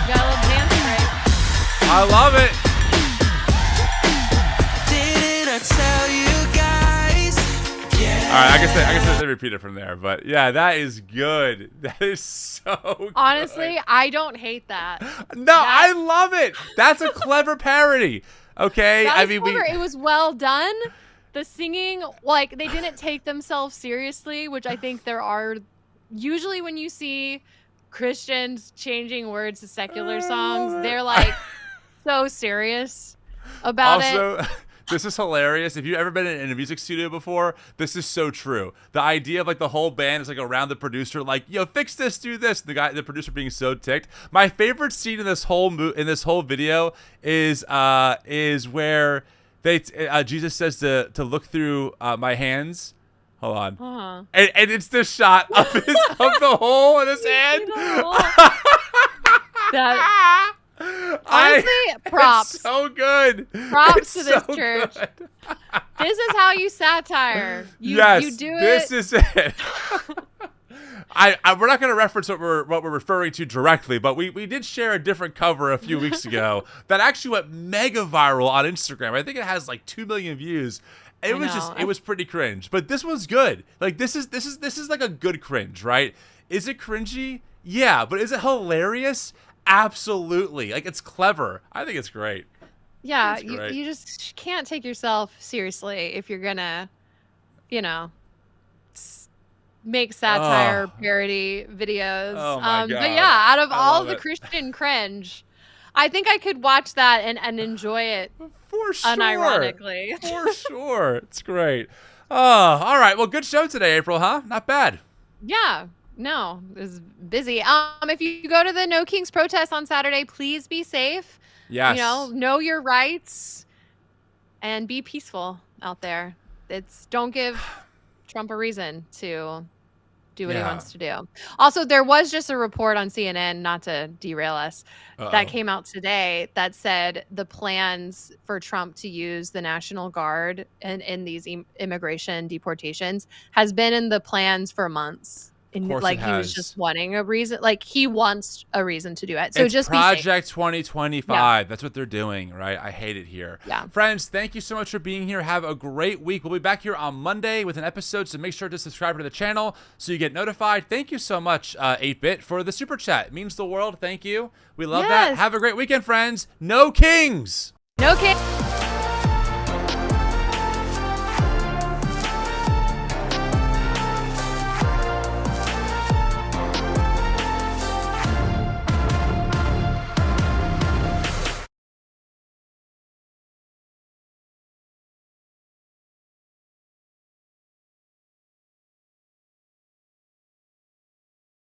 Got a little dance break. I love it. Didn't I tell you guys? Yeah. All right, I guess they repeat it from there, but yeah, that is good. That is so good. Honestly, I don't hate that. No, I love it. That's a clever parody. Okay, That I was mean, clever. It was well done. The singing, like, they didn't take themselves seriously, which I think there are. Usually when you see Christians changing words to secular songs, they're like so serious about it. also, this is hilarious. If you've ever been in a music studio before, this is so true. The idea of like the whole band is like around the producer, like, yo, fix this, do this. The producer being so ticked. My favorite scene in this whole video is where Jesus says to look through my hands. Hold on. Uh-huh. And it's the shot of of the hole in his hand. That, honestly, props. It's so good. Props It's to this so church. good. This is how you satire. You do this it. is it. We're not going to reference what we're referring to directly, but we did share a different cover a few weeks ago that actually went mega viral on Instagram. I think it has like 2 million views. It was pretty cringe, but this was good. Like this is like a good cringe, right? Is it cringy? Yeah, but is it hilarious? Absolutely. Like, it's clever. I think it's great. Yeah, It's great. you just can't take yourself seriously if you're gonna, make satire parody videos. Oh my But God. yeah, out of I all love the it. Christian cringe, I think I could watch that and enjoy it For sure. unironically. For sure. It's great. Oh, all right. Well, good show today, April, huh? Not bad. Yeah. No, it was busy. If you go to the No Kings protest on Saturday, please be safe. Yes. Know your rights and be peaceful out there. Don't give Trump a reason to do what he wants to do. Also, there was just a report on CNN, not to derail us, that came out today that said the plans for Trump to use the National Guard in these immigration deportations has been in the plans for months. And course like it he was has. just wanting a reason, like he wants a reason to do it. So it's just be safe. Project 2025. That's what they're doing, right? I hate it here. Yeah. Friends, thank you so much for being here. Have a great week. We'll be back here on Monday with an episode, so make sure to subscribe to the channel so you get notified. Thank you so much, 8-Bit, for the super chat. It means the world. Thank you. We love that. Yes. Have a great weekend, friends. No Kings. No Kings.